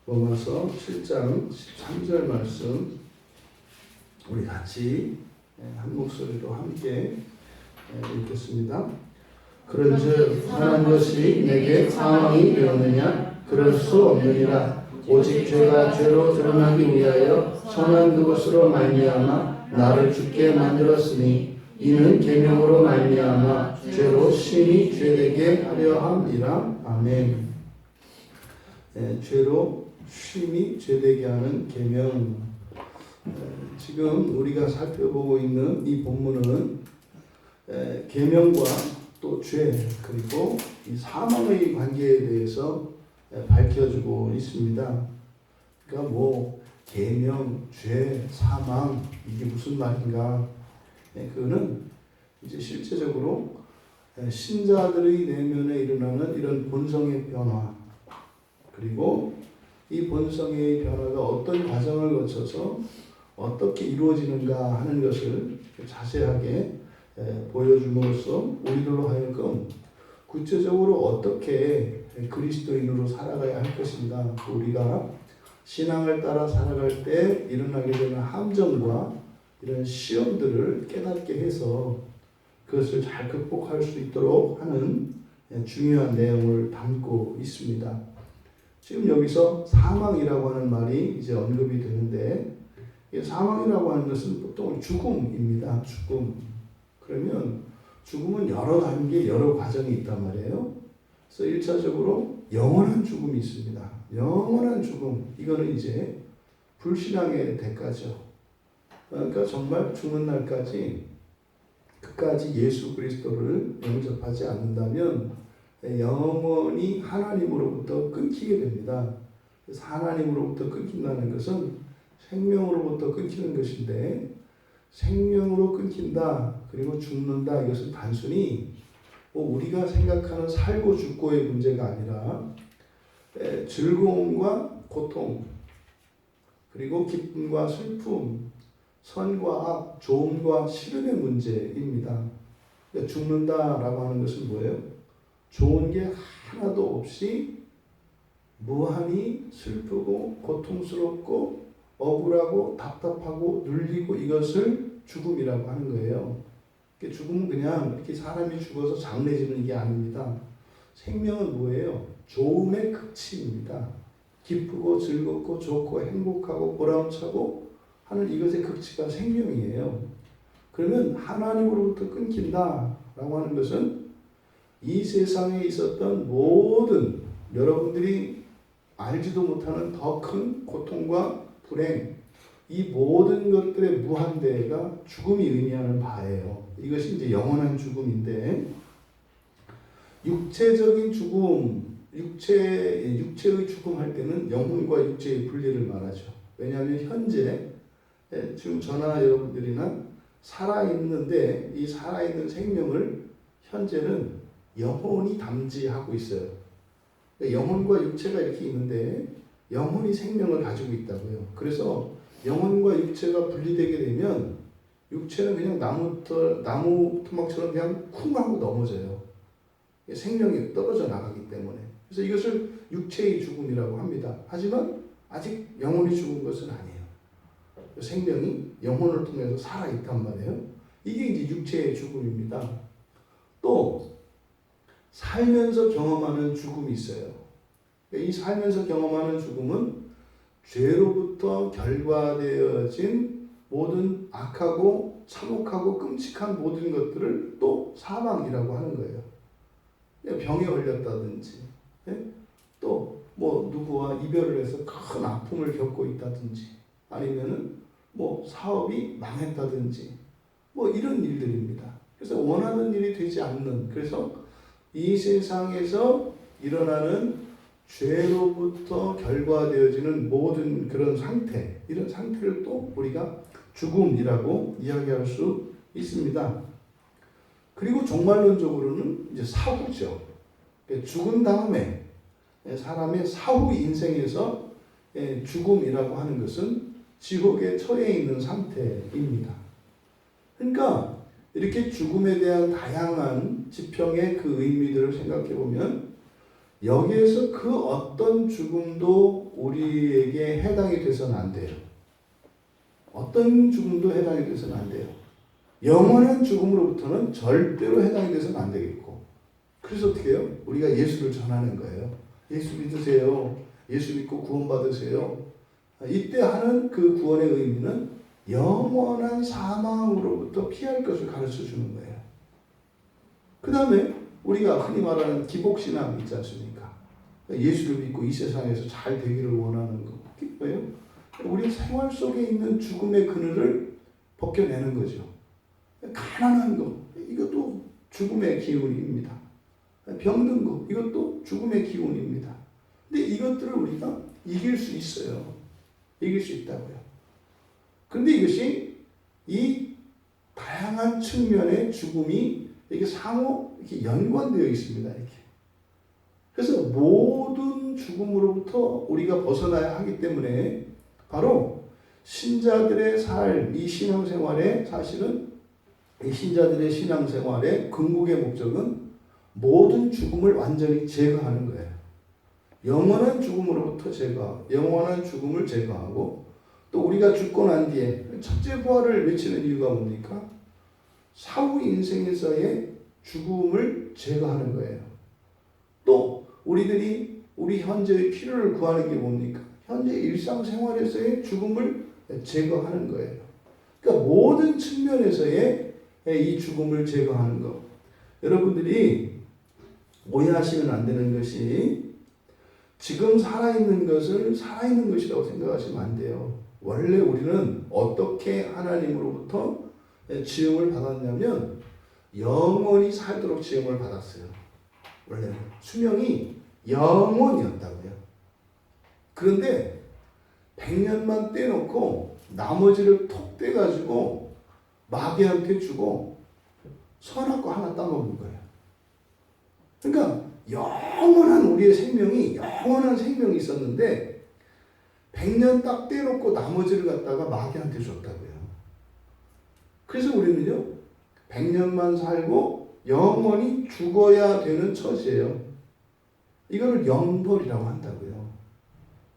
로마서 7장 13절 말씀 우리 같이 한 목소리로 함께 읽겠습니다. 그런즉 선한 것이 내게 사망이 되었느냐? 그럴 수 없느니라. 오직 죄가 죄로 드러나기 위하여 선한 그것으로 말미암아 나를 죽게 만들었으니 이는 계명으로 말미암아 죄로 심히 죄되게 하려 함이라. 아멘. 죄로 심히 죄되게 하는 계명. 지금 우리가 살펴보고 있는 이 본문은 계명과 또 죄 그리고 이 사망의 관계에 대해서 밝혀주고 있습니다. 그러니까 뭐 계명, 죄, 사망 이게 무슨 말인가? 그거는 이제 실제적으로 신자들의 내면에 일어나는 이런 본성의 변화 그리고 이 본성의 변화가 어떤 과정을 거쳐서 어떻게 이루어지는가 하는 것을 자세하게 보여줌으로써 우리들로 하여금 구체적으로 어떻게 그리스도인으로 살아가야 할 것인가, 우리가 신앙을 따라 살아갈 때 일어나게 되는 함정과 이런 시험들을 깨닫게 해서 그것을 잘 극복할 수 있도록 하는 중요한 내용을 담고 있습니다. 지금 여기서 사망이라고 하는 말이 이제 언급이 되는데, 사망이라고 하는 것은 보통 죽음입니다. 죽음. 그러면 죽음은 여러 단계, 여러 과정이 있단 말이에요. 그래서 1차적으로 영원한 죽음이 있습니다. 영원한 죽음. 이거는 이제 불신앙의 대가죠. 그러니까 정말 죽는 날까지 끝까지 예수 그리스도를 영접하지 않는다면 영원히 하나님으로부터 끊기게 됩니다. 그래서 하나님으로부터 끊긴다는 것은 생명으로부터 끊기는 것인데, 생명으로 끊긴다 그리고 죽는다 이것은 단순히 우리가 생각하는 살고 죽고의 문제가 아니라 즐거움과 고통 그리고 기쁨과 슬픔, 선과 악, 좋음과 싫음의 문제입니다. 그러니까 죽는다라고 하는 것은 뭐예요? 좋은 게 하나도 없이 무한히 슬프고 고통스럽고 억울하고 답답하고 눌리고 이것을 죽음이라고 하는 거예요. 죽음은 그냥 이렇게 사람이 죽어서 장례지는 게 아닙니다. 생명은 뭐예요? 좋음의 극치입니다. 기쁘고 즐겁고 좋고 행복하고 보람차고 하는 이것의 극치가 생명이에요. 그러면 하나님으로부터 끊긴다라고 하는 것은 이 세상에 있었던 모든 여러분들이 알지도 못하는 더 큰 고통과 불행, 이 모든 것들의 무한대가 죽음이 의미하는 바예요. 이것이 이제 영원한 죽음인데, 육체적인 죽음, 육체의 죽음 할 때는 영혼과 육체의 분리를 말하죠. 왜냐하면 현재 지금 저나 여러분들이나 살아있는데 이 살아있는 생명을 현재는 영혼이 담지하고 있어요. 영혼과 육체가 이렇게 있는데 영혼이 생명을 가지고 있다고요. 그래서 영혼과 육체가 분리되게 되면 육체는 그냥 나무 토막처럼 그냥 쿵 하고 넘어져요. 생명이 떨어져 나가기 때문에. 그래서 이것을 육체의 죽음이라고 합니다. 하지만 아직 영혼이 죽은 것은 아니에요. 생명이 영혼을 통해서 살아있단 말이에요. 이게 이제 육체의 죽음입니다. 또 살면서 경험하는 죽음이 있어요. 이 살면서 경험하는 죽음은 죄로부터 결과되어진 모든 악하고 참혹하고 끔찍한 모든 것들을 또 사망이라고 하는 거예요. 병에 걸렸다든지, 또 뭐 누구와 이별을 해서 큰 아픔을 겪고 있다든지, 아니면은 뭐 사업이 망했다든지, 뭐 이런 일들입니다. 그래서 원하는 일이 되지 않는, 그래서 이 세상에서 일어나는 죄로부터 결과되어지는 모든 그런 상태, 이런 상태를 또 우리가 죽음이라고 이야기할 수 있습니다. 그리고 종말론적으로는 이제 사후죠. 죽은 다음에 사람의 사후 인생에서 죽음이라고 하는 것은 지옥에 처해 있는 상태입니다. 그러니까 이렇게 죽음에 대한 다양한 지평의 그 의미들을 생각해 보면 여기에서 그 어떤 죽음도 우리에게 해당이 돼서는 안 돼요. 어떤 죽음도 해당이 돼서는 안 돼요. 영원한 죽음으로부터는 절대로 해당이 돼서는 안 되겠고. 그래서 어떻게 해요? 우리가 예수를 전하는 거예요. 예수 믿으세요. 예수 믿고 구원받으세요. 이때 하는 그 구원의 의미는 영원한 사망으로부터 피할 것을 가르쳐 주는 거예요. 그 다음에 우리가 흔히 말하는 기복신앙 있지 않습니까? 예수를 믿고 이 세상에서 잘 되기를 원하는 거. 그게 뭐예요? 우리 생활 속에 있는 죽음의 그늘을 벗겨내는 거죠. 가난한 거, 이것도 죽음의 기운입니다. 병든 거, 이것도 죽음의 기운입니다. 근데 이것들을 우리가 이길 수 있어요. 이길 수 있다고요. 그런데 이것이 이 다양한 측면의 죽음이 이게 상호 이렇게 연관되어 있습니다. 이렇게. 그래서 모든 죽음으로부터 우리가 벗어나야 하기 때문에 바로 신자들의 삶, 이 신앙생활에 사실은 이 신자들의 신앙생활의 궁극의 목적은 모든 죽음을 완전히 제거하는 거예요. 영원한 죽음으로부터 제거, 영원한 죽음을 제거하고 또 우리가 죽고 난 뒤에 첫째 부활을 외치는 이유가 뭡니까? 사후 인생에서의 죽음을 제거하는 거예요. 또 우리들이 우리 현재의 필요를 구하는 게 뭡니까? 현재 일상생활에서의 죽음을 제거하는 거예요. 그러니까 모든 측면에서의 이 죽음을 제거하는 것. 여러분들이 오해하시면 안 되는 것이 지금 살아있는 것을 살아있는 것이라고 생각하시면 안 돼요. 원래 우리는 어떻게 하나님으로부터 지음을 받았냐면 영원히 살도록 지음을 받았어요. 원래는 수명이 영원이었다고요. 그런데 100년만 떼놓고 나머지를 톡 떼가지고 마귀한테 주고 선악과 하나 따먹는 거예요. 그러니까 영원한 우리의 생명이 영원한 생명이 있었는데 100년 딱 떼놓고 나머지를 갖다가 마귀한테 줬다고요. 그래서 우리는요 100년만 살고 영원히 죽어야 되는 처지예요. 이거를 영벌이라고 한다고요.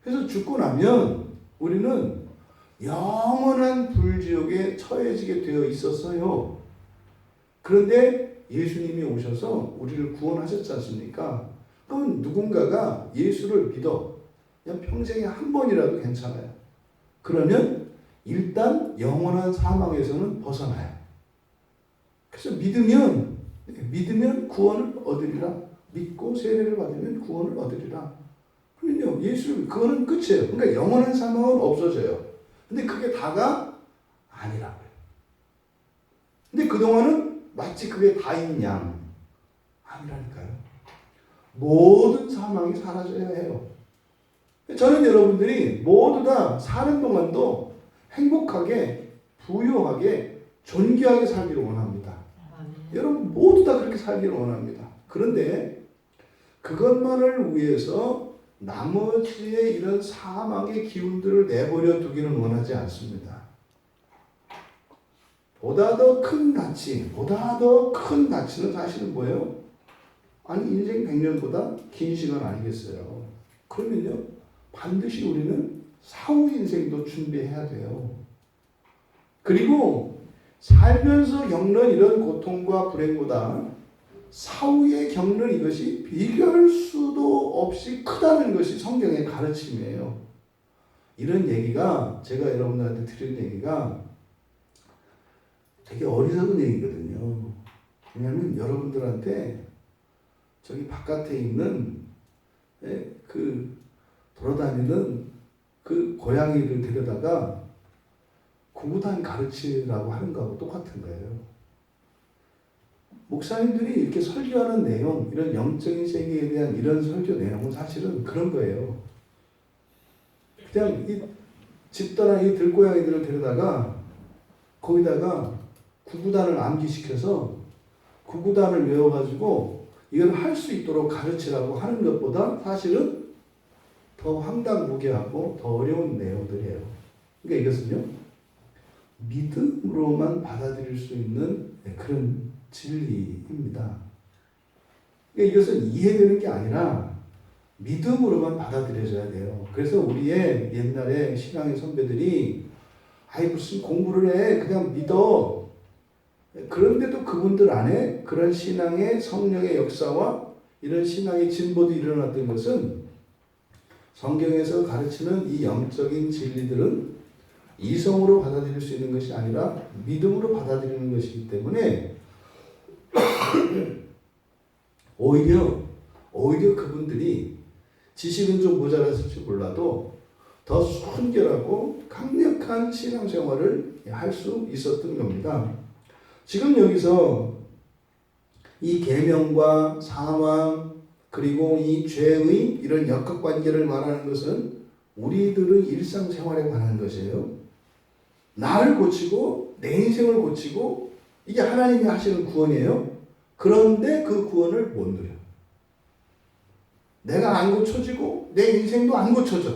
그래서 죽고 나면 우리는 영원한 불지옥에 처해지게 되어 있었어요. 그런데 예수님이 오셔서 우리를 구원하셨지 않습니까? 그럼 누군가가 예수를 믿어. 그냥 평생에 한 번이라도 괜찮아요. 그러면 일단 영원한 사망에서는 벗어나요. 그래서 믿으면 구원을 얻으리라. 믿고 세례를 받으면 구원을 얻으리라. 그러면요, 그거는 끝이에요. 그러니까 영원한 사망은 없어져요. 근데 그게 다가 아니라고요. 근데 그동안은 마치 그게 다인 양. 아니라니까요. 모든 사망이 사라져야 해요. 저는 여러분들이 모두 다 사는 동안도 행복하게, 부유하게, 존귀하게 살기를 원합니다. 여러분 모두 다 그렇게 살기를 원합니다. 그런데 그것만을 위해서 나머지의 이런 사망의 기운들을 내버려 두기는 원하지 않습니다. 보다 더 큰 가치는 사실은 뭐예요? 아니 인생 100년보다 긴 시간 아니겠어요? 그러면요 반드시 우리는 사후 인생도 준비해야 돼요. 그리고 살면서 겪는 이런 고통과 불행보다 사후에 겪는 이것이 비교할 수도 없이 크다는 것이 성경의 가르침이에요. 이런 얘기가 제가 여러분들한테 드린 얘기가 되게 어리석은 얘기거든요. 왜냐하면 여러분들한테 저기 바깥에 있는 그 돌아다니는 그 고양이를 데려다가 구구단 가르치라고 하는 거하고 똑같은 거예요. 목사님들이 이렇게 설교하는 내용, 이런 영적인 세계에 대한 이런 설교 내용은 사실은 그런 거예요. 그냥 이 집단한 이 들고양이들을 데려다가 거기다가 구구단을 암기시켜서 구구단을 외워가지고 이걸 할 수 있도록 가르치라고 하는 것보다 사실은 더 황당무계하고 더 어려운 내용들이에요. 그러니까 이것은요, 믿음으로만 받아들일 수 있는 그런 진리입니다. 그러니까 이것은 이해되는 게 아니라 믿음으로만 받아들여져야 돼요. 그래서 우리의 옛날에 신앙의 선배들이 아이 무슨 공부를 해 그냥 믿어. 그런데도 그분들 안에 그런 신앙의 성령의 역사와 이런 신앙의 진보도 일어났던 것은 성경에서 가르치는 이 영적인 진리들은 이성으로 받아들일 수 있는 것이 아니라 믿음으로 받아들이는 것이기 때문에 오히려 그분들이 지식은 좀 모자랐을지 몰라도 더 순결하고 강력한 신앙생활을 할 수 있었던 겁니다. 지금 여기서 이 계명과 사망 그리고 이 죄의 이런 역학관계를 말하는 것은 우리들의 일상생활에 관한 것이에요. 나를 고치고 내 인생을 고치고 이게 하나님이 하시는 구원이에요. 그런데 그 구원을 못 누려. 내가 안 고쳐지고 내 인생도 안 고쳐져.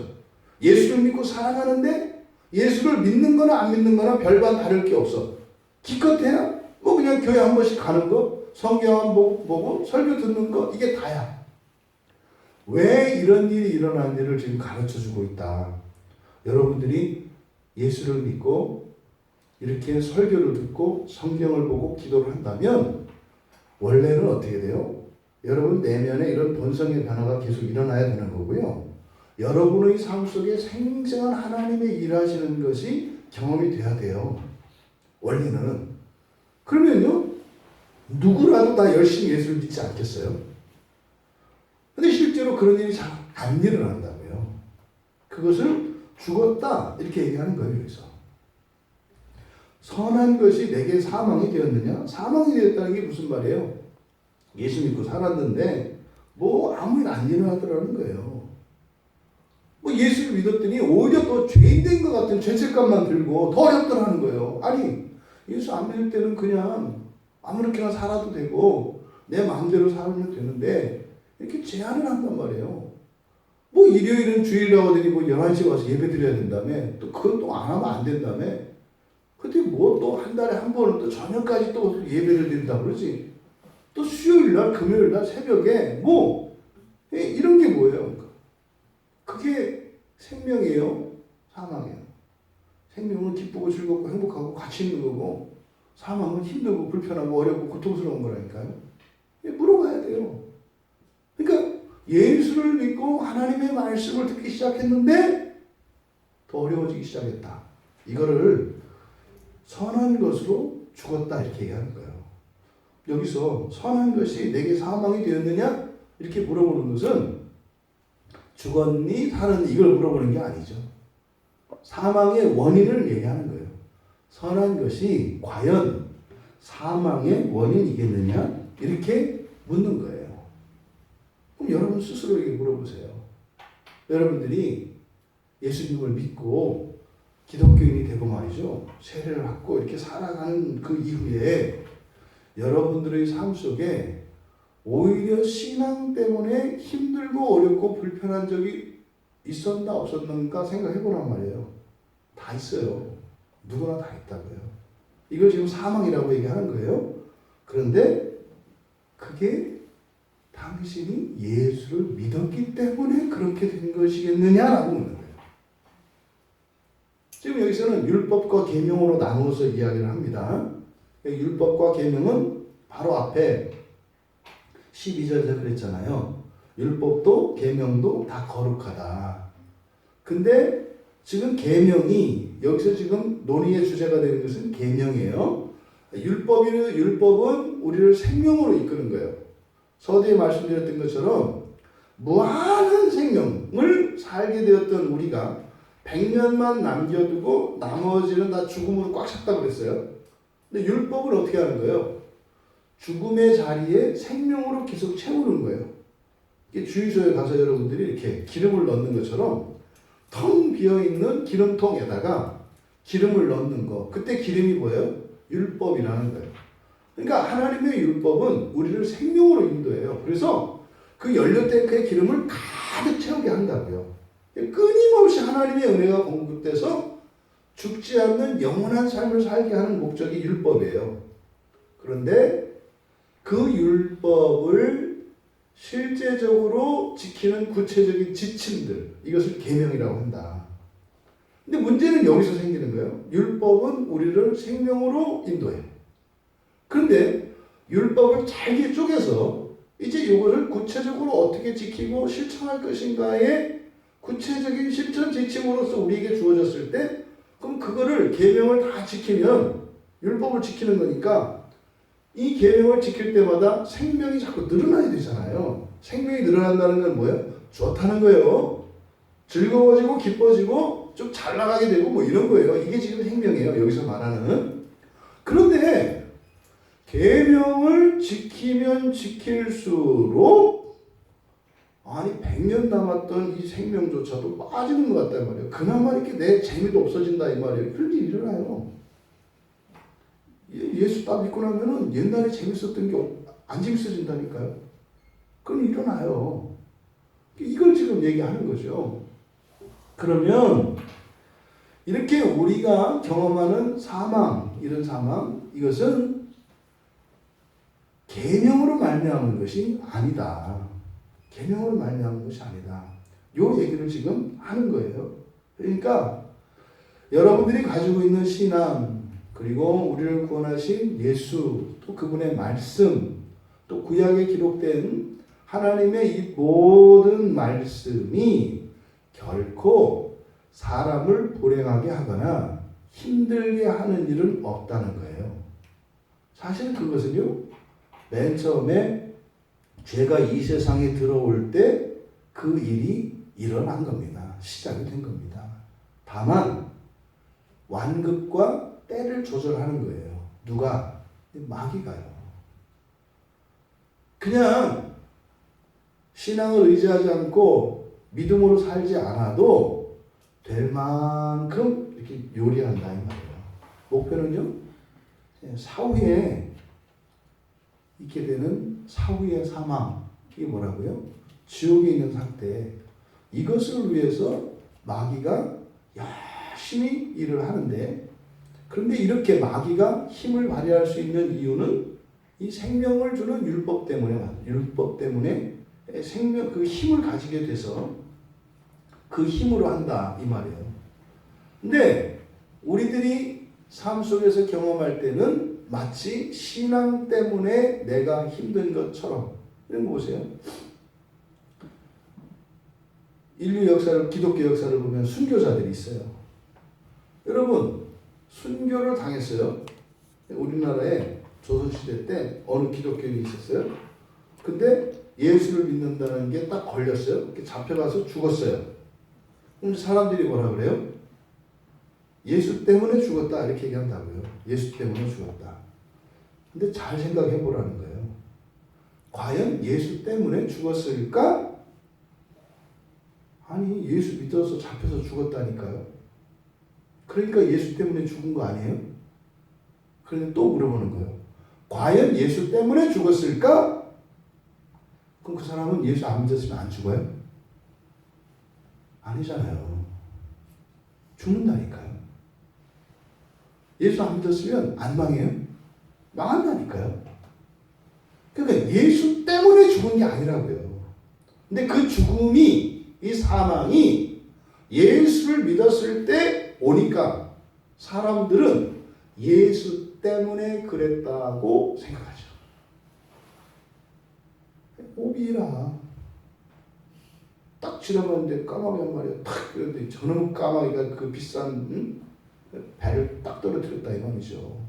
예수를 믿고 살아가는데 예수를 믿는 거나 안 믿는 거나 별반 다를 게 없어. 기껏해야 뭐 그냥 교회 한 번씩 가는 거, 성경 한 번 보고 설교 듣는 거 이게 다야. 왜 이런 일이 일어나는지를 지금 가르쳐주고 있다. 여러분들이 예수를 믿고 이렇게 설교를 듣고 성경을 보고 기도를 한다면 원래는 어떻게 돼요? 여러분 내면에 이런 본성의 변화가 계속 일어나야 되는 거고요. 여러분의 삶 속에 생생한 하나님의 일하시는 것이 경험이 돼야 돼요. 원래는. 그러면요, 누구라도 다 열심히 예수를 믿지 않겠어요? 근데 실제로 그런 일이 잘 안 일어난다고요. 그것을 죽었다 이렇게 얘기하는 거예요. 여기서 선한 것이 내게 사망이 되었느냐? 사망이 되었다는 게 무슨 말이에요? 예수 믿고 살았는데 뭐 아무 일 안 일어나더라는 거예요. 뭐 예수를 믿었더니 오히려 더 죄인 된 것 같은 죄책감만 들고 더 어렵더라는 거예요. 아니 예수 안 믿을 때는 그냥 아무렇게나 살아도 되고 내 마음대로 살면 되는데 이렇게 제한을 한단 말이에요. 뭐 일요일은 주일이라고 하더니 뭐 11시에 와서 예배 드려야 된다며 또 그건 또 안 하면 안 된다며 근데 뭐 또 한 달에 한 번은 또 저녁까지 또 예배를 드린다고 그러지 또 수요일날 금요일날 새벽에 뭐 이런 게 뭐예요? 그게 생명이에요? 사망이에요? 생명은 기쁘고 즐겁고 행복하고 가치 있는 거고 사망은 힘들고 불편하고 어렵고 고통스러운 거라니까요. 물어봐야 돼요. 그러니까 예수를 믿고 하나님의 말씀을 듣기 시작했는데 더 어려워지기 시작했다. 이거를 선한 것으로 죽었다 이렇게 얘기하는 거예요. 여기서 선한 것이 내게 사망이 되었느냐? 이렇게 물어보는 것은 죽었니? 살았니? 이걸 물어보는 게 아니죠. 사망의 원인을 얘기하는 거예요. 선한 것이 과연 사망의 원인이겠느냐? 이렇게 묻는 거예요. 그럼 여러분 스스로에게 물어보세요. 여러분들이 예수님을 믿고 기독교인이 되고 말이죠. 세례를 받고 이렇게 살아가는 그 이후에 여러분들의 삶 속에 오히려 신앙 때문에 힘들고 어렵고 불편한 적이 있었나 없었는가 생각해 보란 말이에요. 다 있어요. 누구나 다 있다고요. 이걸 지금 사망이라고 얘기하는 거예요. 그런데 그게 당신이 예수를 믿었기 때문에 그렇게 된 것이겠느냐라고 묻는 거예요. 지금 여기서는 율법과 계명으로 나누어서 이야기를 합니다. 율법과 계명은 바로 앞에 12절에서 그랬잖아요. 율법도 계명도 다 거룩하다. 근데 지금 계명이 여기서 지금 논의의 주제가 되는 것은 계명이에요. 율법은 우리를 생명으로 이끄는 거예요. 서두에 말씀드렸던 것처럼 무한한 생명을 살게 되었던 우리가 100년만 남겨두고 나머지는 다 죽음으로 꽉 찼다고 그랬어요. 근데 율법은 어떻게 하는 거예요? 죽음의 자리에 생명으로 계속 채우는 거예요. 주유소에 가서 여러분들이 이렇게 기름을 넣는 것처럼 텅 비어있는 기름통에다가 기름을 넣는 거. 그때 기름이 뭐예요? 율법이라는 거예요. 그러니까 하나님의 율법은 우리를 생명으로 인도해요. 그래서 그 연료탱크에 기름을 가득 채우게 한다고요. 끊임없이 하나님의 은혜가 공급돼서 죽지 않는 영원한 삶을 살게 하는 목적이 율법이에요. 그런데 그 율법을 실제적으로 지키는 구체적인 지침들, 이것을 계명이라고 한다. 근데 문제는 여기서 생기는 거예요. 율법은 우리를 생명으로 인도해요. 그런데 율법을 잘게 쪼개서 이제 이것을 구체적으로 어떻게 지키고 실천할 것인가의 구체적인 실천 지침으로서 우리에게 주어졌을 때, 그럼 그거를 계명을 다 지키면 율법을 지키는 거니까 이 계명을 지킬 때마다 생명이 자꾸 늘어나야 되잖아요. 생명이 늘어난다는 건 뭐예요? 좋다는 거예요. 즐거워지고 기뻐지고 좀 잘 나가게 되고 뭐 이런 거예요. 이게 지금 생명이에요. 여기서 말하는. 그런데 계명을 지키면 지킬수록 아니 100년 남았던 이 생명조차도 빠지는 것 같단 말이에요. 그나마 이렇게 내 재미도 없어진다 이 말이에요. 그런 일이 일어나요. 예수 딱 믿고 나면은 옛날에 재밌었던 게 안 재밌어진다니까요. 그건 일어나요. 이걸 지금 얘기하는 거죠. 그러면 이렇게 우리가 경험하는 사망, 이런 사망, 이것은 계명으로 말미암은 것이 아니다. 계명으로 말미암은 것이 아니다. 요 얘기를 지금 하는 거예요. 그러니까 여러분들이 가지고 있는 신앙, 그리고 우리를 구원하신 예수, 또 그분의 말씀, 또 구약에 기록된 하나님의 이 모든 말씀이 결코 사람을 불행하게 하거나 힘들게 하는 일은 없다는 거예요. 사실 그것은요, 맨 처음에 죄가 이 세상에 들어올 때 그 일이 일어난 겁니다. 시작이 된 겁니다. 다만 완급과 때를 조절하는 거예요. 누가? 마귀가요. 그냥 신앙을 의지하지 않고 믿음으로 살지 않아도 될 만큼 이렇게 요리한다 이 말이에요. 목표는요, 사후에 있게 되는 사후의 사망, 이게 뭐라고요? 지옥에 있는 상태. 이것을 위해서 마귀가 열심히 일을 하는데, 그런데 이렇게 마귀가 힘을 발휘할 수 있는 이유는 이 생명을 주는 율법 때문에 생명, 그 힘을 가지게 돼서 그 힘으로 한다 이 말이에요. 근데 우리들이 삶 속에서 경험할 때는 마치 신앙 때문에 내가 힘든 것처럼. 이런 거 보세요. 인류 역사를, 기독교 역사를 보면 순교자들이 있어요. 여러분, 순교를 당했어요. 우리나라에 조선시대 때 어느 기독교인이 있었어요. 근데 예수를 믿는다는 게 딱 걸렸어요. 잡혀가서 죽었어요. 그럼 사람들이 뭐라 그래요? 예수 때문에 죽었다 이렇게 얘기한다고요. 예수 때문에 죽었다. 근데 잘 생각해 보라는 거예요. 과연 예수 때문에 죽었을까? 아니, 예수 믿어서 잡혀서 죽었다니까요. 그러니까 예수 때문에 죽은 거 아니에요? 그런데 또 물어보는 거예요. 과연 예수 때문에 죽었을까? 그럼 그 사람은 예수 안 믿었으면 안 죽어요? 아니잖아요. 죽는다니까요. 예수 안 믿었으면 안 망해요? 망한다니까요. 그러니까 예수 때문에 죽은 게 아니라고요. 근데 그 죽음이, 이 사망이 예수를 믿었을 때 오니까 사람들은 예수 때문에 그랬다고 생각하죠. 오비라. 딱 지나가는데 까마귀 한 마리가 탁 그런데 저놈 까마귀가 그 비싼 배를 딱 떨어뜨렸다 이 말이죠.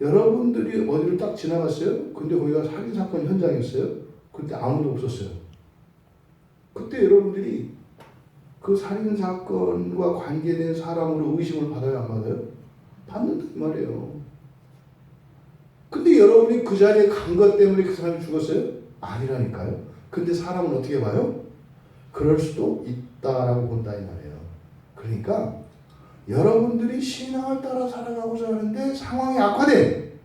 여러분들이 어디를 딱 지나갔어요? 근데 거기가 살인사건 현장이었어요? 근데 아무도 없었어요. 그때 여러분들이 그 살인사건과 관계된 사람으로 의심을 받아요, 안 받아요? 받는다 이 말이에요. 근데 여러분이 그 자리에 간 것 때문에 그 사람이 죽었어요? 아니라니까요. 근데 사람은 어떻게 봐요? 그럴 수도 있다라고 본다 이 말이에요. 그러니까 여러분들이 신앙을 따라 살아가고자 하는데 상황이 악화돼.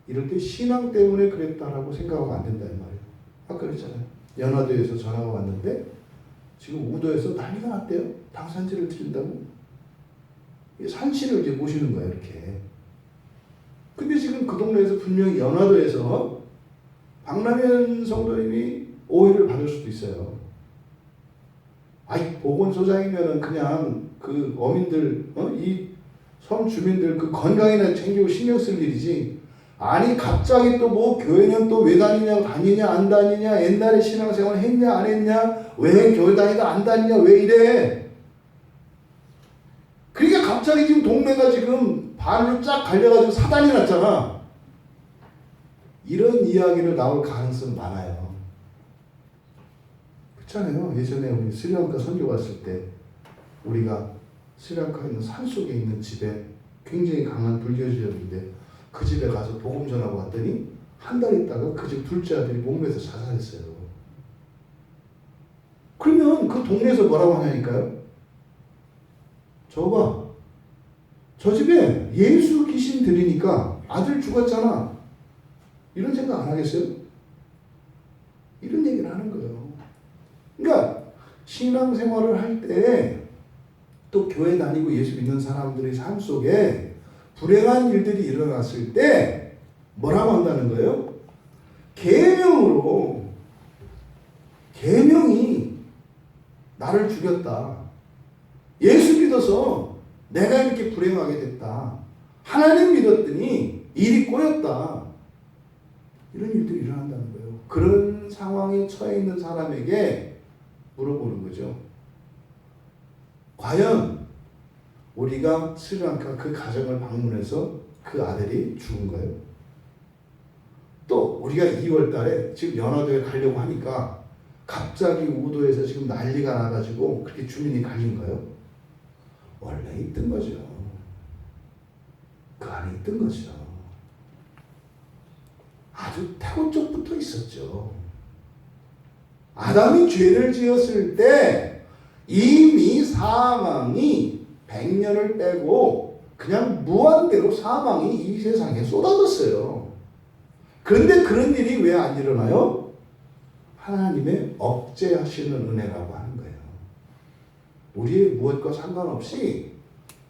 이럴 때 신앙 때문에 그랬다라고 생각하면 안 된다 이 말이에요. 아까 그랬잖아요. 연화도에서 전화가 왔는데 지금 우도에서 난리가 났대요. 당산지를 드린다고. 산신을 이제 모시는 거예요, 이렇게. 근데 지금 그 동네에서 분명히 연화도에서 박남현 성도님이 오해를 받을 수도 있어요. 아이, 보건소장이면은 그냥 그 어민들, 이 섬 주민들 그 건강이나 챙기고 신경 쓸 일이지. 아니, 갑자기 또 뭐 교회는 또 왜 다니냐, 다니냐, 안 다니냐, 옛날에 신앙생활 했냐, 안 했냐, 왜 교회 다니다 안 다니냐, 왜 이래. 그러니까 갑자기 지금 동네가 지금 반으로 쫙 갈려가지고 사단이 났잖아. 이런 이야기를 나올 가능성이 많아요. 그렇잖아요. 예전에 우리 스리랑카 선교 갔을 때 우리가 스리랑카에 있는 산속에 있는 집에 굉장히 강한 불교지였는데 그 집에 가서 복음 전하고 왔더니 한 달 있다가 그 집 둘째 아들이 몸에서 자살했어요. 그러면 그 동네에서 뭐라고 하냐니까요? 저봐, 저 집에 예수 귀신 들이니까 아들 죽었잖아. 이런 생각 안 하겠어요? 이런 얘기를 하는 거예요. 그러니까 신앙생활을 할 때 또 교회 다니고 예수 믿는 사람들의 삶 속에 불행한 일들이 일어났을 때 뭐라고 한다는 거예요? 계명으로, 계명이 나를 죽였다. 예수 믿어서 내가 이렇게 불행하게 됐다. 하나님 믿었더니 일이 꼬였다. 이런 일들이 일어난다는 거예요. 그런 상황에 처해 있는 사람에게 물어보는 거죠. 과연 우리가 스리랑카 그 가정을 방문해서 그 아들이 죽은가요? 또 우리가 2월 달에 지금 연화도에 가려고 하니까 갑자기 우도에서 지금 난리가 나가지고 그렇게 주민이 갈린가요? 원래 있던 거죠. 그 안에 있던 거죠. 아주 태고 쪽부터 있었죠. 아담이 죄를 지었을 때 이미 사망이 100년을 빼고 그냥 무한대로 사망이 이 세상에 쏟아졌어요. 그런데 그런 일이 왜 안 일어나요? 하나님의 억제하시는 은혜라고 하는 거예요. 우리의 무엇과 상관없이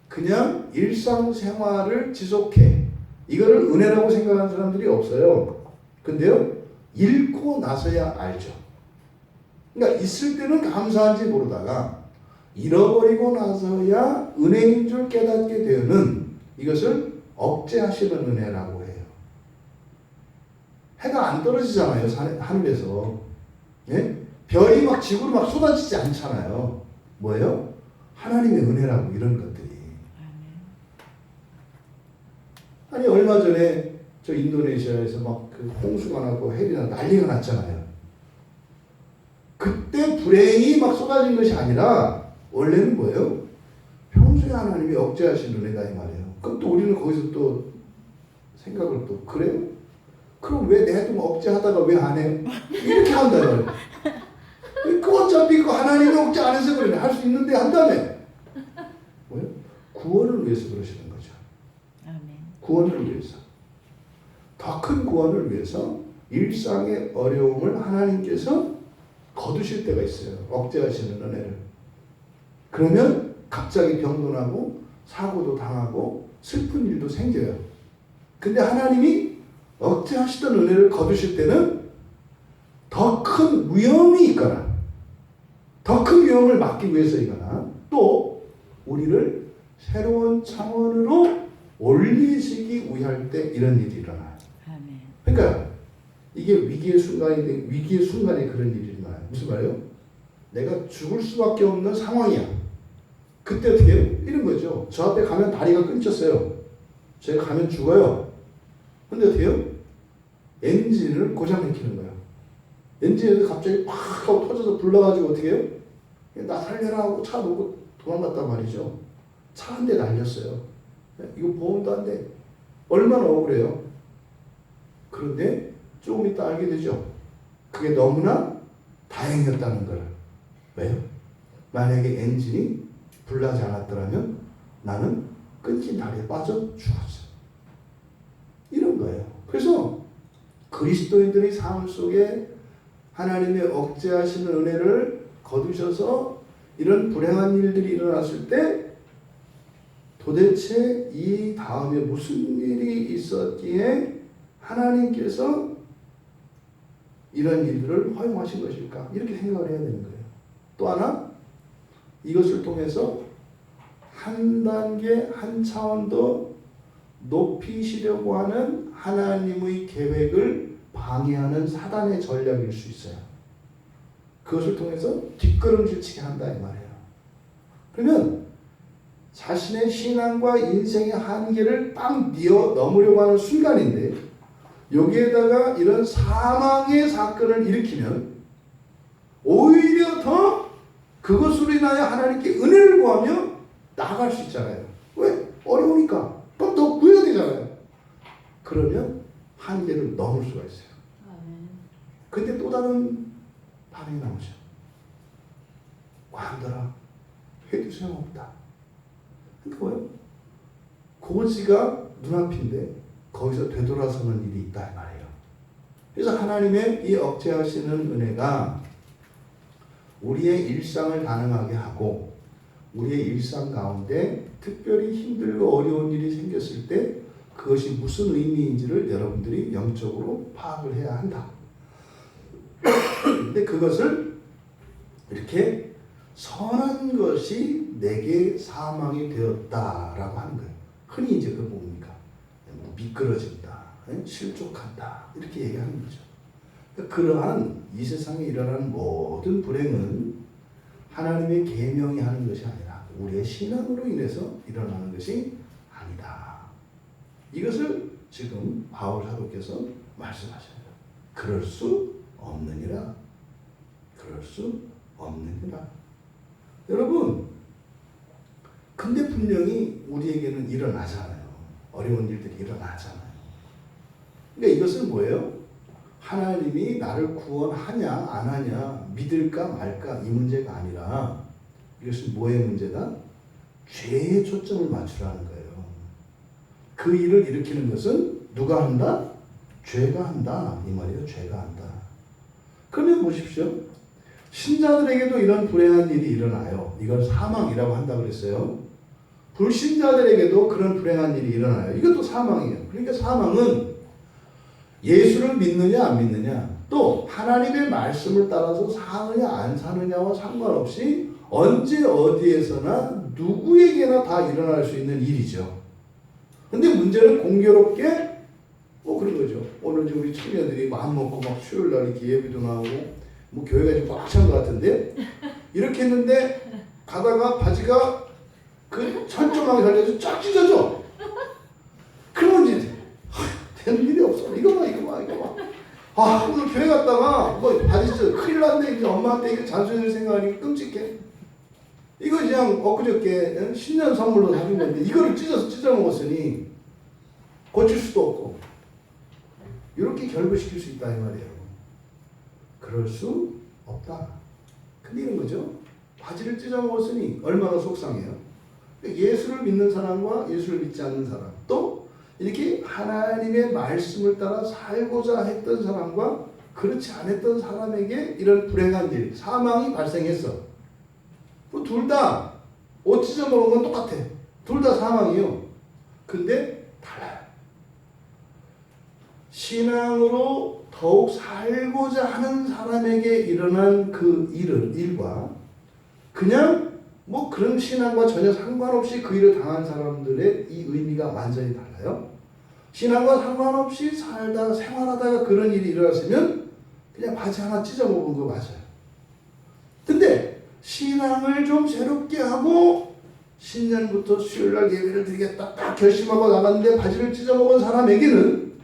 그냥 일상생활을 지속해. 이거를 은혜라고 생각하는 사람들이 없어요. 근데요, 잃고 나서야 알죠. 그러니까 있을 때는 감사한지 모르다가 잃어버리고 나서야 은혜인 줄 깨닫게 되는 이것을 억제하시는 은혜라고 해요. 해가 안 떨어지잖아요, 하늘에서. 예? 별이 막 지구로 막 쏟아지지 않잖아요. 뭐예요? 하나님의 은혜라고 이런 것들이. 아니, 얼마 전에 저 인도네시아에서 막 그 홍수가 나고 해리나 난리가 났잖아요. 그때 불행이 막 쏟아진 것이 아니라 원래는 뭐예요? 평소에 하나님이 억제하신 은혜다 이 말이에요. 그럼 또 우리는 거기서 또 생각을 또 그래요? 그럼 왜 내가 억제하다가 왜 안 해요? 이렇게 한다 말이에요. 그 어차피 그 하나님이 억제 안 해서 그래. 할 수 있는데 한다며. 뭐예요? 구원을 위해서 그러시는 거죠. 아멘. 구원을 위해서. 더 큰 구원을 위해서 일상의 어려움을 하나님께서 거두실 때가 있어요. 억제하시는 은혜를. 그러면 갑자기 병도 나고 사고도 당하고 슬픈 일도 생겨요. 근데 하나님이 억제하시던 은혜를 거두실 때는 더 큰 위험이 있거나 더 큰 위험을 막기 위해서이거나 또 우리를 새로운 차원으로 올리시기 위할 때 이런 일이 일어나요. 그러니까 이게 위기의 순간인데 위기의 순간에 그런 일이 일어나요. 무슨 말이에요? 내가 죽을 수밖에 없는 상황이야. 그때 어떻게 해요? 이런 거죠. 저 앞에 가면 다리가 끊겼어요. 제가 가면 죽어요. 근데 어떻게 해요? 엔진을 고장시키는 거예요. 엔진에서 갑자기 팍 하고 터져서 불나가지고 어떻게 해요? 나 살려라 하고 차 놓고 도망갔단 말이죠. 차 한 대 날렸어요. 이거 보험도 안 돼. 얼마나 억울해요. 그런데 조금 이따 알게 되죠. 그게 너무나 다행이었다는 걸. 왜요? 만약에 엔진이 불나지 않았더라면 나는 끊긴 다리에 빠져 죽었어. 이런 거예요. 그래서 그리스도인들의 삶 속에 하나님의 억제하시는 은혜를 거두셔서 이런 불행한 일들이 일어났을 때 도대체 이 다음에 무슨 일이 있었기에 하나님께서 이런 일들을 허용하신 것일까? 이렇게 생각을 해야 되는 거예요. 또 하나, 이것을 통해서 한 단계, 한 차원 더 높이시려고 하는 하나님의 계획을 방해하는 사단의 전략일 수 있어요. 그것을 통해서 뒷걸음질 치게 한다 이 말이에요. 그러면 자신의 신앙과 인생의 한계를 딱 넘으려고 하는 순간인데 여기에다가 이런 사망의 사건을 일으키면 오히려 더 그것으로 인하여 하나님께 은혜를 구하며 나아갈 수 있잖아요. 왜? 어려우니까. 그럼 더 구해야 되잖아요. 그러면 한계를 넘을 수가 있어요. 근데 또 다른 반응이 나오죠. 관들아, 해도 소용없다. 그러니까 뭐예요? 그것이가 눈앞인데 거기서 되돌아서는 일이 있다 이 말이에요. 그래서 하나님의 이 억제하시는 은혜가 우리의 일상을 가능하게 하고 우리의 일상 가운데 특별히 힘들고 어려운 일이 생겼을 때 그것이 무슨 의미인지를 여러분들이 영적으로 파악을 해야 한다. 근데 그것을 이렇게 선한 것이 내게 사망이 되었다라고 하는 거예요. 흔히 이제 그 뭡니까? 미끄러진다, 실족한다 이렇게 얘기하는 거죠. 그러한 이 세상에 일어나는 모든 불행은 하나님의 계명이 하는 것이 아니라 우리의 신앙으로 인해서 일어나는 것이 아니다. 이것을 지금 바울 사도께서 말씀하셔요. 그럴 수 없느니라. 그럴 수 없느니라. 여러분, 근데 분명히 우리에게는 일어나잖아요. 어려운 일들이 일어나잖아요. 그러니까 이것은 뭐예요? 하나님이 나를 구원하냐 안 하냐 믿을까 말까 이 문제가 아니라 이것은 뭐의 문제다? 죄에 초점을 맞추라는 거예요. 그 일을 일으키는 것은 누가 한다? 죄가 한다 이 말이에요. 죄가 한다. 그러면 보십시오. 신자들에게도 이런 불행한 일이 일어나요. 이걸 사망이라고 한다고 그랬어요. 불신자들에게도 그런 불행한 일이 일어나요. 이것도 사망이에요. 그러니까 사망은 예수를 믿느냐 안 믿느냐 또 하나님의 말씀을 따라서 사느냐 안 사느냐와 상관없이 언제 어디에서나 누구에게나 다 일어날 수 있는 일이죠. 근데 문제는 공교롭게 그런 거죠. 오늘 우리 청년들이 마음 먹고 막 수요일 날 이렇게 예배도 나오고 뭐 교회가 좀 꽉 찬 것 같은데 이렇게 했는데 가다가 바지가 그 철조망에 달려서 쫙 찢어져. 그러면 이제 되는 일이 없어. 이거 봐. 오늘 교회 갔다가 뭐 바지 찢어 큰일 났네. 이제 엄마한테 이거 잔소리를 생각하니까 끔찍해. 이거 그냥 엊그저께 신년 선물로 사준 건데 이거를 찢어 먹었으니 고칠 수도 없고 이렇게 결부시킬 수 있다 이 말이에요. 그럴 수 없다. 근데 이런 거죠. 바지를 찢어 먹었으니 얼마나 속상해요. 예수를 믿는 사람과 예수를 믿지 않는 사람 또 이렇게 하나님의 말씀을 따라 살고자 했던 사람과 그렇지 않았던 사람에게 이런 불행한 일, 사망이 발생했어. 둘 다 옷 찢어 먹은 건 똑같아. 둘 다 사망이요. 근데 달라요. 신앙으로 더욱 살고자 하는 사람에게 일어난 그 일과 그냥 뭐 그런 신앙과 전혀 상관없이 그 일을 당한 사람들의 이 의미가 완전히 달라요. 신앙과 상관없이 살다가 생활하다가 그런 일이 일어났으면 그냥 바지 하나 찢어 먹은 거 맞아요. 근데 신앙을 좀 새롭게 하고 신년부터 수요일날 예배를 드리겠다 딱 결심하고 나갔는데 바지를 찢어 먹은 사람에게는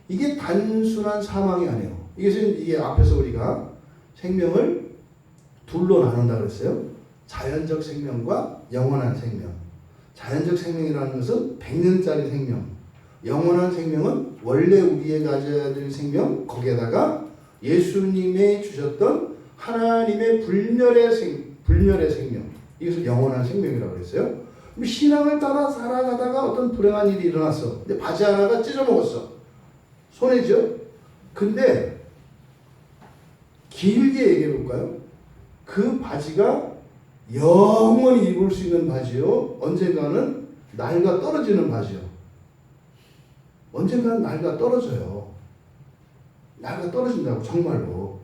이게 단순한 사망이 아니에요. 이게 앞에서 우리가 생명을 둘로 나눈다 그랬어요. 자연적 생명과 영원한 생명. 자연적 생명이라는 것은 100년짜리 생명. 영원한 생명은 원래 우리의 가져야 될 생명, 거기에다가 예수님이 주셨던 하나님의 불멸의 생명. 이것을 영원한 생명이라고 그랬어요. 신앙을 따라 살아가다가 어떤 불행한 일이 일어났어. 근데 바지 하나가 찢어먹었어. 손해죠? 근데 길게 얘기해 볼까요? 그 바지가 영원히 입을 수 있는 바지요. 언젠가는 낡아 떨어지는 바지요. 언젠가는 낡아 떨어져요. 낡아 떨어진다고 정말로.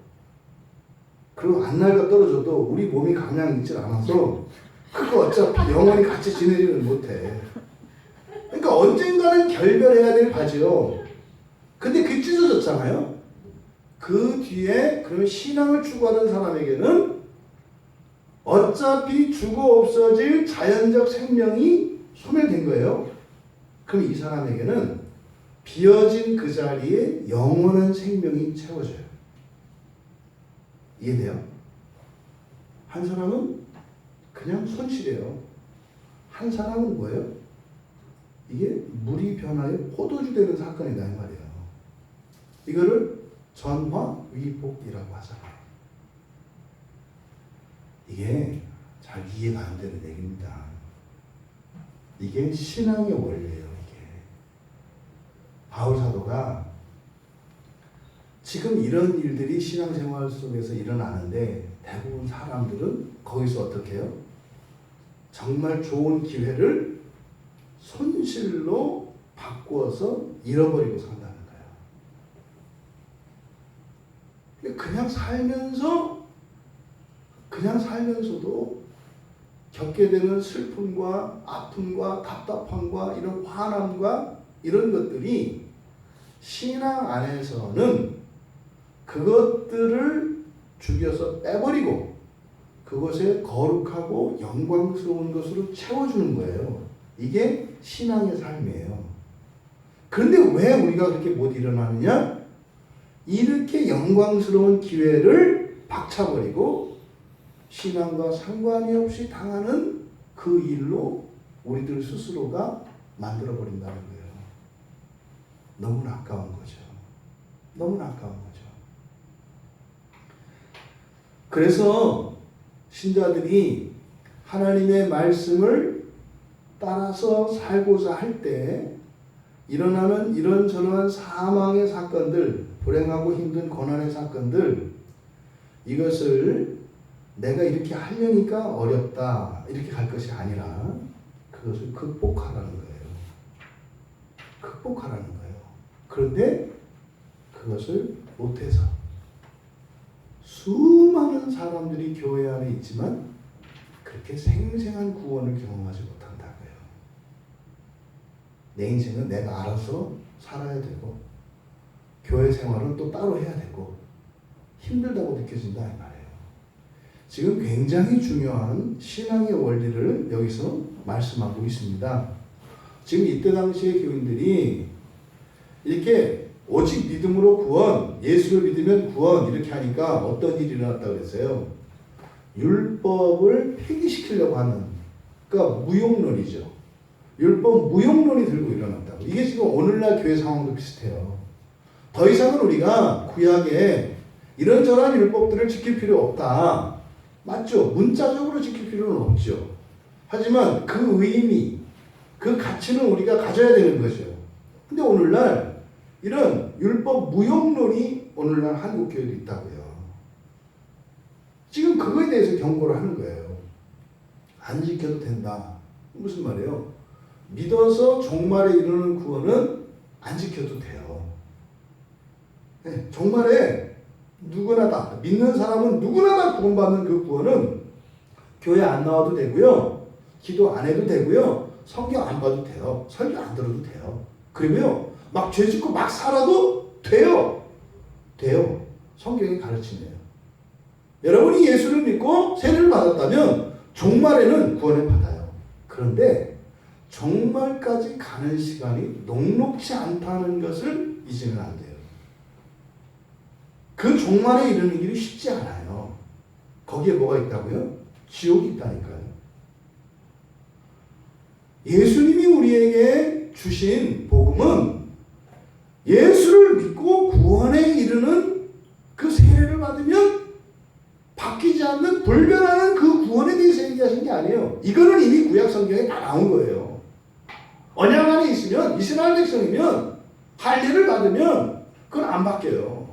그리고 안 낡아 떨어져도 우리 몸이 감량이 있질 않아서 그거 어차피 영원히 같이 지내지는 못해. 그러니까 언젠가는 결별해야 될 바지요. 근데 그게 찢어졌잖아요. 그 뒤에 그러면 신앙을 추구하는 사람에게는 어차피 죽어 없어질 자연적 생명이 소멸된 거예요. 그럼 이 사람에게는 비어진 그 자리에 영원한 생명이 채워져요. 이해돼요? 한 사람은 그냥 손실이에요. 한 사람은 뭐예요? 이게 물이 변하여 포도주 되는 사건이다 이 말이에요. 이거를 전화위복이라고 하잖아요. 이게 잘 이해가 안 되는 얘기입니다. 이게 신앙의 원리예요. 이게 바울 사도가 지금 이런 일들이 신앙생활 속에서 일어나는데 대부분 사람들은 거기서 어떻게 해요? 정말 좋은 기회를 손실로 바꾸어서 잃어버리고 산다는 거예요. 그냥 살면서도 겪게 되는 슬픔과 아픔과 답답함과 이런 화남과 이런 것들이 신앙 안에서는 그것들을 죽여서 빼버리고 그것에 거룩하고 영광스러운 것으로 채워주는 거예요. 이게 신앙의 삶이에요. 그런데 왜 우리가 그렇게 못 일어나느냐? 이렇게 영광스러운 기회를 박차버리고 신앙과 상관이 없이 당하는 그 일로 우리들 스스로가 만들어버린다는 거예요. 너무나 아까운 거죠. 너무나 아까운 거죠. 그래서 신자들이 하나님의 말씀을 따라서 살고자 할 때 일어나는 이런저런 사망의 사건들, 불행하고 힘든 고난의 사건들, 이것을 내가 이렇게 하려니까 어렵다 이렇게 갈 것이 아니라 그것을 극복하라는 거예요. 극복하라는 거예요. 그런데 그것을 못해서 수많은 사람들이 교회 안에 있지만 그렇게 생생한 구원을 경험하지 못한다고요. 내 인생은 내가 알아서 살아야 되고 교회 생활은 또 따로 해야 되고 힘들다고 느껴진다 이 말이에요. 지금 굉장히 중요한 신앙의 원리를 여기서 말씀하고 있습니다. 지금 이때 당시의 교인들이 이렇게 오직 믿음으로 구원, 예수를 믿으면 구원 이렇게 하니까 어떤 일이 일어났다고 그랬어요? 율법을 폐기시키려고 하는, 그러니까 무용론이죠. 율법 무용론이 들고 일어났다고. 이게 지금 오늘날 교회 상황도 비슷해요. 더 이상은 우리가 구약에 이런저런 율법들을 지킬 필요 없다. 맞죠? 문자적으로 지킬 필요는 없죠. 하지만 그 의미, 그 가치는 우리가 가져야 되는 거죠. 근데 오늘날 이런 율법 무용론이 오늘날 한국 교회도 있다고요. 지금 그거에 대해서 경고를 하는 거예요. 안 지켜도 된다. 무슨 말이에요? 믿어서 종말에 이르는 구원은 안 지켜도 돼요. 네, 종말에 누구나 다, 믿는 사람은 누구나 다 구원받는 그 구원은 교회 안 나와도 되고요. 기도 안 해도 되고요. 성경 안 봐도 돼요. 설교 안 들어도 돼요. 그리고요. 막 죄 짓고 막 살아도 돼요. 돼요. 성경이 가르치네요. 여러분이 예수를 믿고 세례를 받았다면 종말에는 구원을 받아요. 그런데 종말까지 가는 시간이 녹록지 않다는 것을 잊으면 안 돼요. 그 종말에 이르는 길이 쉽지 않아요. 거기에 뭐가 있다고요? 지옥이 있다니까요. 예수님이 우리에게 주신 복음은 예수를 믿고 구원에 이르는 그 세례를 받으면 바뀌지 않는 불변하는 그 구원에 대해서 얘기하신 게 아니에요. 이거는 이미 구약 성경에 다 나온 거예요. 언약 안에 있으면 이스라엘 백성이면 할례를 받으면 그건 안 바뀌어요.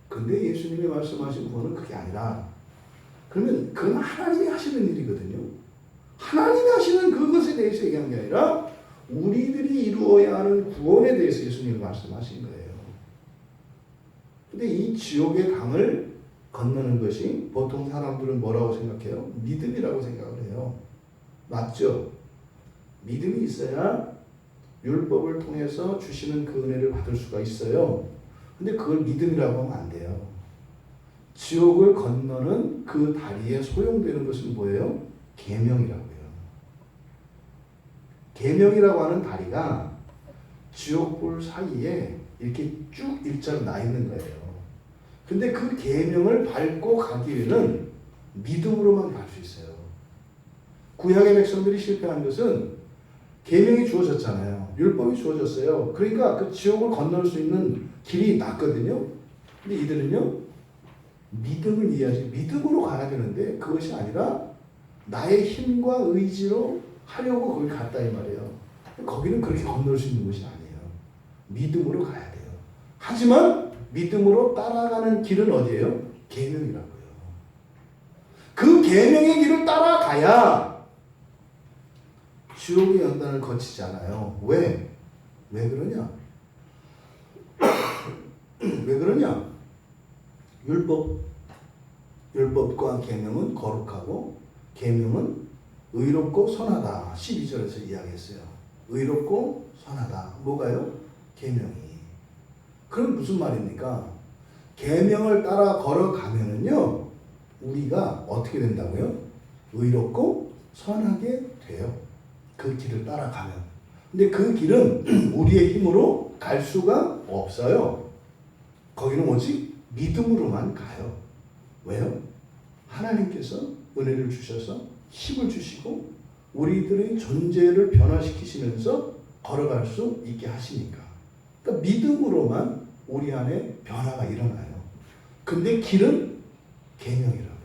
근데 예수님이 말씀하신 구원은 그게 아니라 그러면 그건 하나님이 하시는 일이거든요. 하나님이 하시는 그것에 대해서 얘기한 게 아니라 우리들이 이루어야 하는 구원에 대해서 예수님이 말씀하신 거예요. 근데 이 지옥의 강을 건너는 것이 보통 사람들은 뭐라고 생각해요? 믿음이라고 생각을 해요. 맞죠? 믿음이 있어야 율법을 통해서 주시는 그 은혜를 받을 수가 있어요. 근데 그걸 믿음이라고 하면 안 돼요. 지옥을 건너는 그 다리에 소용되는 것은 뭐예요? 계명이라고요. 계명이라고 하는 다리가 지옥불 사이에 이렇게 쭉 일자로 나 있는 거예요. 근데 그 계명을 밟고 가기 위해는 믿음으로만 갈 수 있어요. 구약의 백성들이 실패한 것은 계명이 주어졌잖아요. 율법이 주어졌어요. 그러니까 그 지옥을 건널 수 있는 길이 났거든요. 근데 이들은요, 믿음을 이해하지, 믿음으로 가야 되는데 그것이 아니라 나의 힘과 의지로 하려고 거기 갔다 이 말이에요. 거기는 그렇게 건널 수 있는 곳이 아니에요. 믿음으로 가야 돼요. 하지만 믿음으로 따라가는 길은 어디예요? 계명이라고요. 그 계명의 길을 따라가야 지옥의 연단을 거치지 않아요. 왜? 왜 그러냐? 왜 그러냐? 율법과 계명은 거룩하고 계명은 의롭고 선하다. 12절에서 이야기했어요. 의롭고 선하다. 뭐가요? 계명이. 그럼 무슨 말입니까? 계명을 따라 걸어가면은요, 우리가 어떻게 된다고요? 의롭고 선하게 돼요. 그 길을 따라가면. 근데 그 길은 우리의 힘으로 갈 수가 없어요. 거기는 오직 믿음으로만 가요. 왜요? 하나님께서 은혜를 주셔서 힘을 주시고 우리들의 존재를 변화시키시면서 걸어갈 수 있게 하시니까. 그러니까 믿음으로만 우리 안에 변화가 일어나요. 근데 길은 계명이라고요.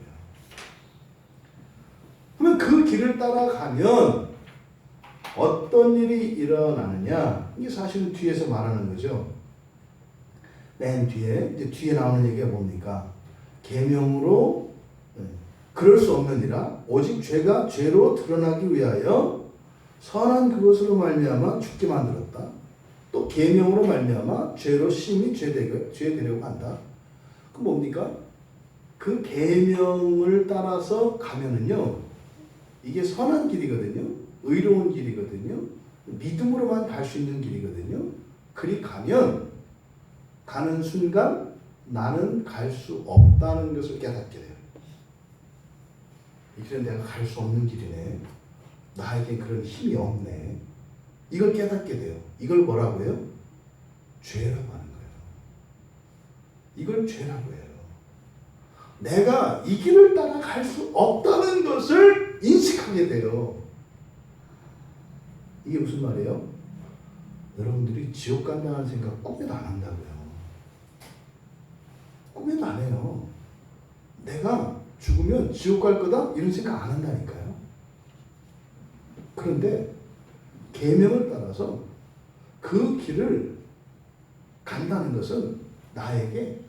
그러면 그 길을 따라가면 어떤 일이 일어나느냐? 이게 사실은 뒤에서 말하는 거죠. 맨 뒤에, 이제 뒤에 나오는 얘기가 뭡니까? 계명으로 그럴 수 없느니라 오직 죄가 죄로 드러나기 위하여 선한 그것으로 말미암아 죽게 만들었다. 또 계명으로 말미암아 죄로 심히 죄 되려고 한다. 그 뭡니까? 그 계명을 따라서 가면은요, 이게 선한 길이거든요. 의로운 길이거든요. 믿음으로만 갈 수 있는 길이거든요. 그리 가면 가는 순간 나는 갈 수 없다는 것을 깨닫게 돼요. 이 길은 내가 갈 수 없는 길이네. 나에게 그런 힘이 없네. 이걸 깨닫게 돼요. 이걸 뭐라고 해요? 죄라고 하는 거예요. 이걸 죄라고 해요. 내가 이 길을 따라 갈 수 없다는 것을 인식하게 돼요. 이게 무슨 말이에요? 여러분들이 지옥 간다는 생각 꿈에도 안 한다고요. 꿈에도 안 해요. 내가 죽으면 지옥 갈 거다? 이런 생각 안 한다니까요. 그런데 계명을 따라서 그 길을 간다는 것은 나에게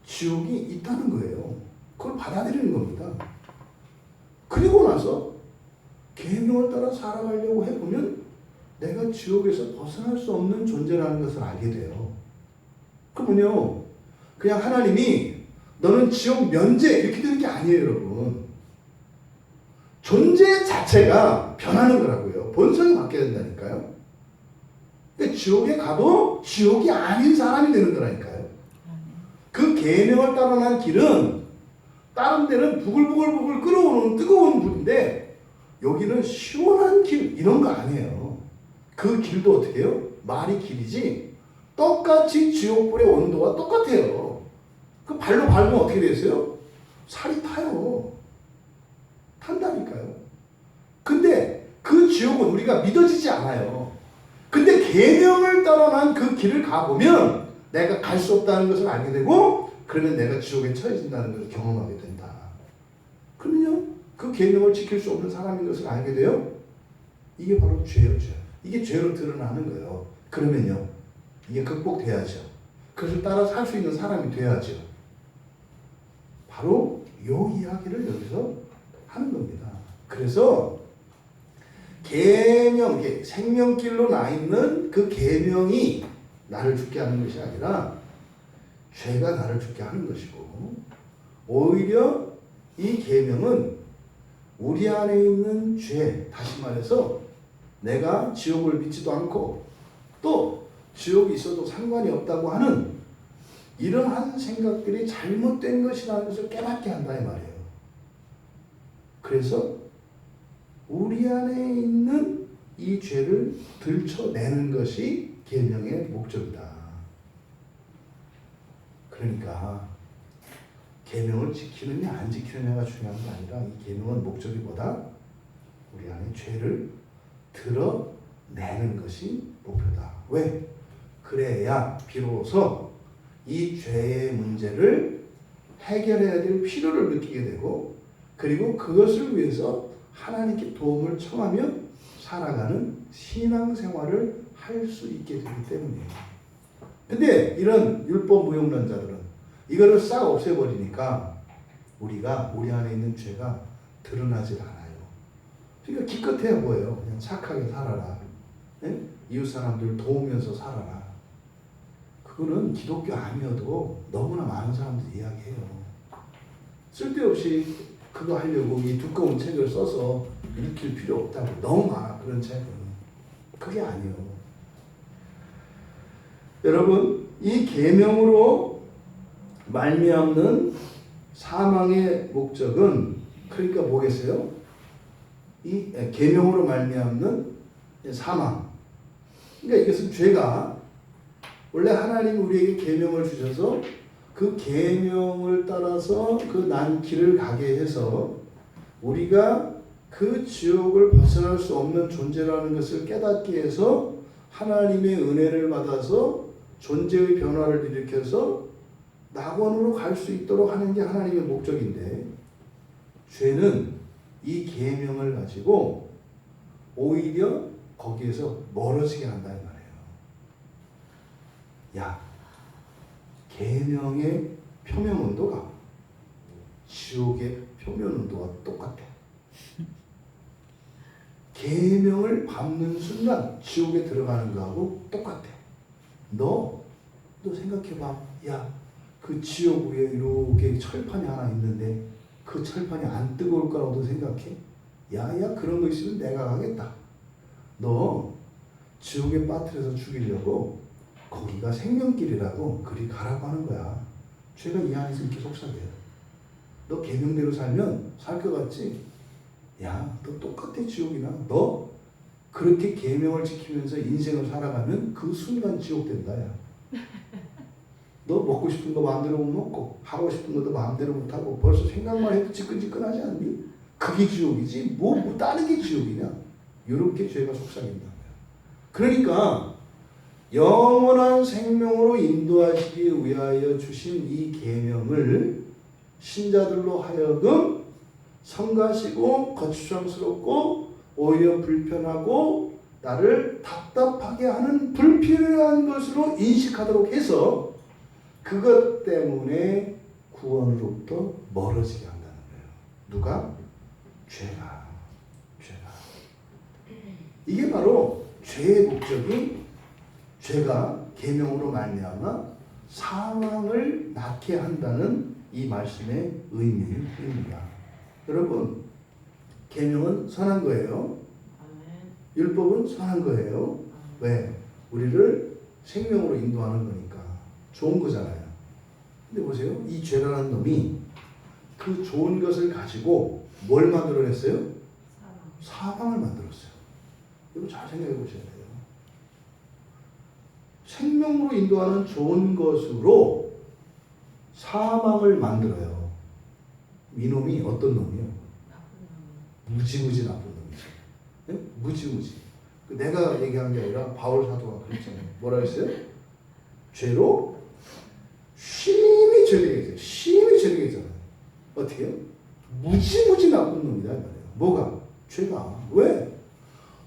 지옥이 있다는 거예요. 그걸 받아들이는 겁니다. 그리고 나서 계명을 따라 살아가려고 해보면 내가 지옥에서 벗어날 수 없는 존재라는 것을 알게 돼요. 그러면요, 그냥 하나님이 너는 지옥 면제 이렇게 되는 게 아니에요, 여러분. 존재 자체가 변하는 거라고요. 본성이 바뀌어야 된다니까요. 그러니까 지옥에 가도 지옥이 아닌 사람이 되는 거라니까요. 그 계명을 따라난 길은 다른 데는 부글부글 끓어오는 뜨거운 불인데 여기는 시원한 길 이런 거 아니에요. 그 길도 어떻게 해요? 말이 길이지 똑같이 지옥불의 온도와 똑같아요. 그 발로 밟으면 어떻게 되세요? 살이 타요. 탄다니까요. 근데 그 지옥은 우리가 믿어지지 않아요. 근데 계명을 따라난 그 길을 가보면 내가 갈 수 없다는 것을 알게 되고 그러면 내가 지옥에 처해진다는 것을 경험하게 된다. 그러면요, 그 계명을 지킬 수 없는 사람인 것을 알게 돼요. 이게 바로 죄예요, 죄. 이게 죄로 드러나는 거예요. 그러면요, 이게 극복돼야죠. 그것을 따라 살 수 있는 사람이 돼야죠. 바로 요 이야기를 여기서 하는 겁니다. 그래서 계명, 생명길로 나 있는 그 계명이 나를 죽게 하는 것이 아니라 죄가 나를 죽게 하는 것이고, 오히려 이 계명은 우리 안에 있는 죄, 다시 말해서 내가 지옥을 믿지도 않고 또 지옥이 있어도 상관이 없다고 하는 이러한 생각들이 잘못된 것이라는 것을 깨닫게 한다 이 말이에요. 그래서 우리 안에 있는 이 죄를 들춰내는 것이 계명의 목적이다. 그러니까 계명을 지키느냐 안 지키느냐가 중요한 게 아니라 이 계명은 목적이 뭐다? 우리 안에 죄를 드러내는 것이 목표다. 왜? 그래야 비로소 이 죄의 문제를 해결해야 될 필요를 느끼게 되고, 그리고 그것을 위해서 하나님께 도움을 청하며 살아가는 신앙생활을 할 수 있게 되기 때문이에요. 근데 이런 율법 무용론자들은 이거를 싹 없애버리니까 우리가 우리 안에 있는 죄가 드러나질 않아요. 그러니까 기껏해야 뭐예요? 그냥 착하게 살아라. 네? 이웃 사람들 도우면서 살아라. 그거는 기독교 아니어도 너무나 많은 사람들이 이야기해요. 쓸데없이 그거 하려고 이 두꺼운 책을 써서 읽힐 필요 없다고. 너무 많아 그런 책은. 그게 아니에요. 여러분, 이 계명으로 말미암는 사망의 목적은 그러니까 뭐겠어요? 이 계명으로 말미암는 사망. 그러니까 이것은 죄가 원래 하나님이 우리에게 계명을 주셔서 그 계명을 따라서 그 난 길을 가게 해서 우리가 그 지옥을 벗어날 수 없는 존재라는 것을 깨닫게 해서 하나님의 은혜를 받아서 존재의 변화를 일으켜서 낙원으로 갈 수 있도록 하는 게 하나님의 목적인데, 죄는 이 계명을 가지고 오히려 거기에서 멀어지게 한다 이 말이에요. 야, 계명의 표면 온도가 지옥의 표면 온도와 똑같아. 계명을 밟는 순간 지옥에 들어가는 거하고 똑같아. 너 생각해봐. 야, 그 지옥 위에 이렇게 철판이 하나 있는데 그 철판이 안 뜨거울 거라고 생각해? 야, 그런 거 있으면 내가 가겠다. 너 지옥에 빠뜨려서 죽이려고 거기가 생명길이라고 그리 가라고 하는 거야. 죄가 이 안에서 이렇게 속삭여요. 너 계명대로 살면 살 것 같지? 야, 너 똑같아 지옥이나. 너 그렇게 계명을 지키면서 인생을 살아가면 그 순간 지옥 된다 야. 너 먹고 싶은 거 마음대로 못 먹고 하고 싶은 것도 마음대로 못 하고 벌써 생각만 해도 지끈지끈하지 않니? 그게 지옥이지 뭐 다른 게 지옥이냐. 이렇게 죄가 속삭인다. 그러니까 영원한 생명으로 인도하시기 위하여 주신 이 계명을 신자들로 하여금 성가시고 거추장스럽고 오히려 불편하고 나를 답답하게 하는 불필요한 것으로 인식하도록 해서 그것 때문에 구원으로부터 멀어지게 한다는 거예요. 누가? 죄가. 이게 바로 죄의 목적이 죄가 계명으로 말미암아 사망을 낳게 한다는 이 말씀의 의미일 뿐입니다. 여러분, 계명은 선한 거예요. 율법은 선한 거예요. 왜? 우리를 생명으로 인도하는 거니까. 좋은 거잖아요. 근데 보세요. 이 죄라는 놈이 그 좋은 것을 가지고 뭘 만들어냈어요? 사방을 만들었어요. 이거 잘 생각해 보셔야 돼요. 생명으로 인도하는 좋은 것으로 사망을 만들어요. 이놈이 어떤 놈이요? 무지무지 나쁜 놈이죠. 네? 무지무지. 내가 얘기한 게 아니라 바울 사도가 그랬잖아요. 뭐라 했어요? 죄로 심히 죄되게 했어요. 심히 죄되게 했잖아요. 어떻게 해요? 무지무지 나쁜 놈이다 말이에요. 뭐가? 죄가. 왜?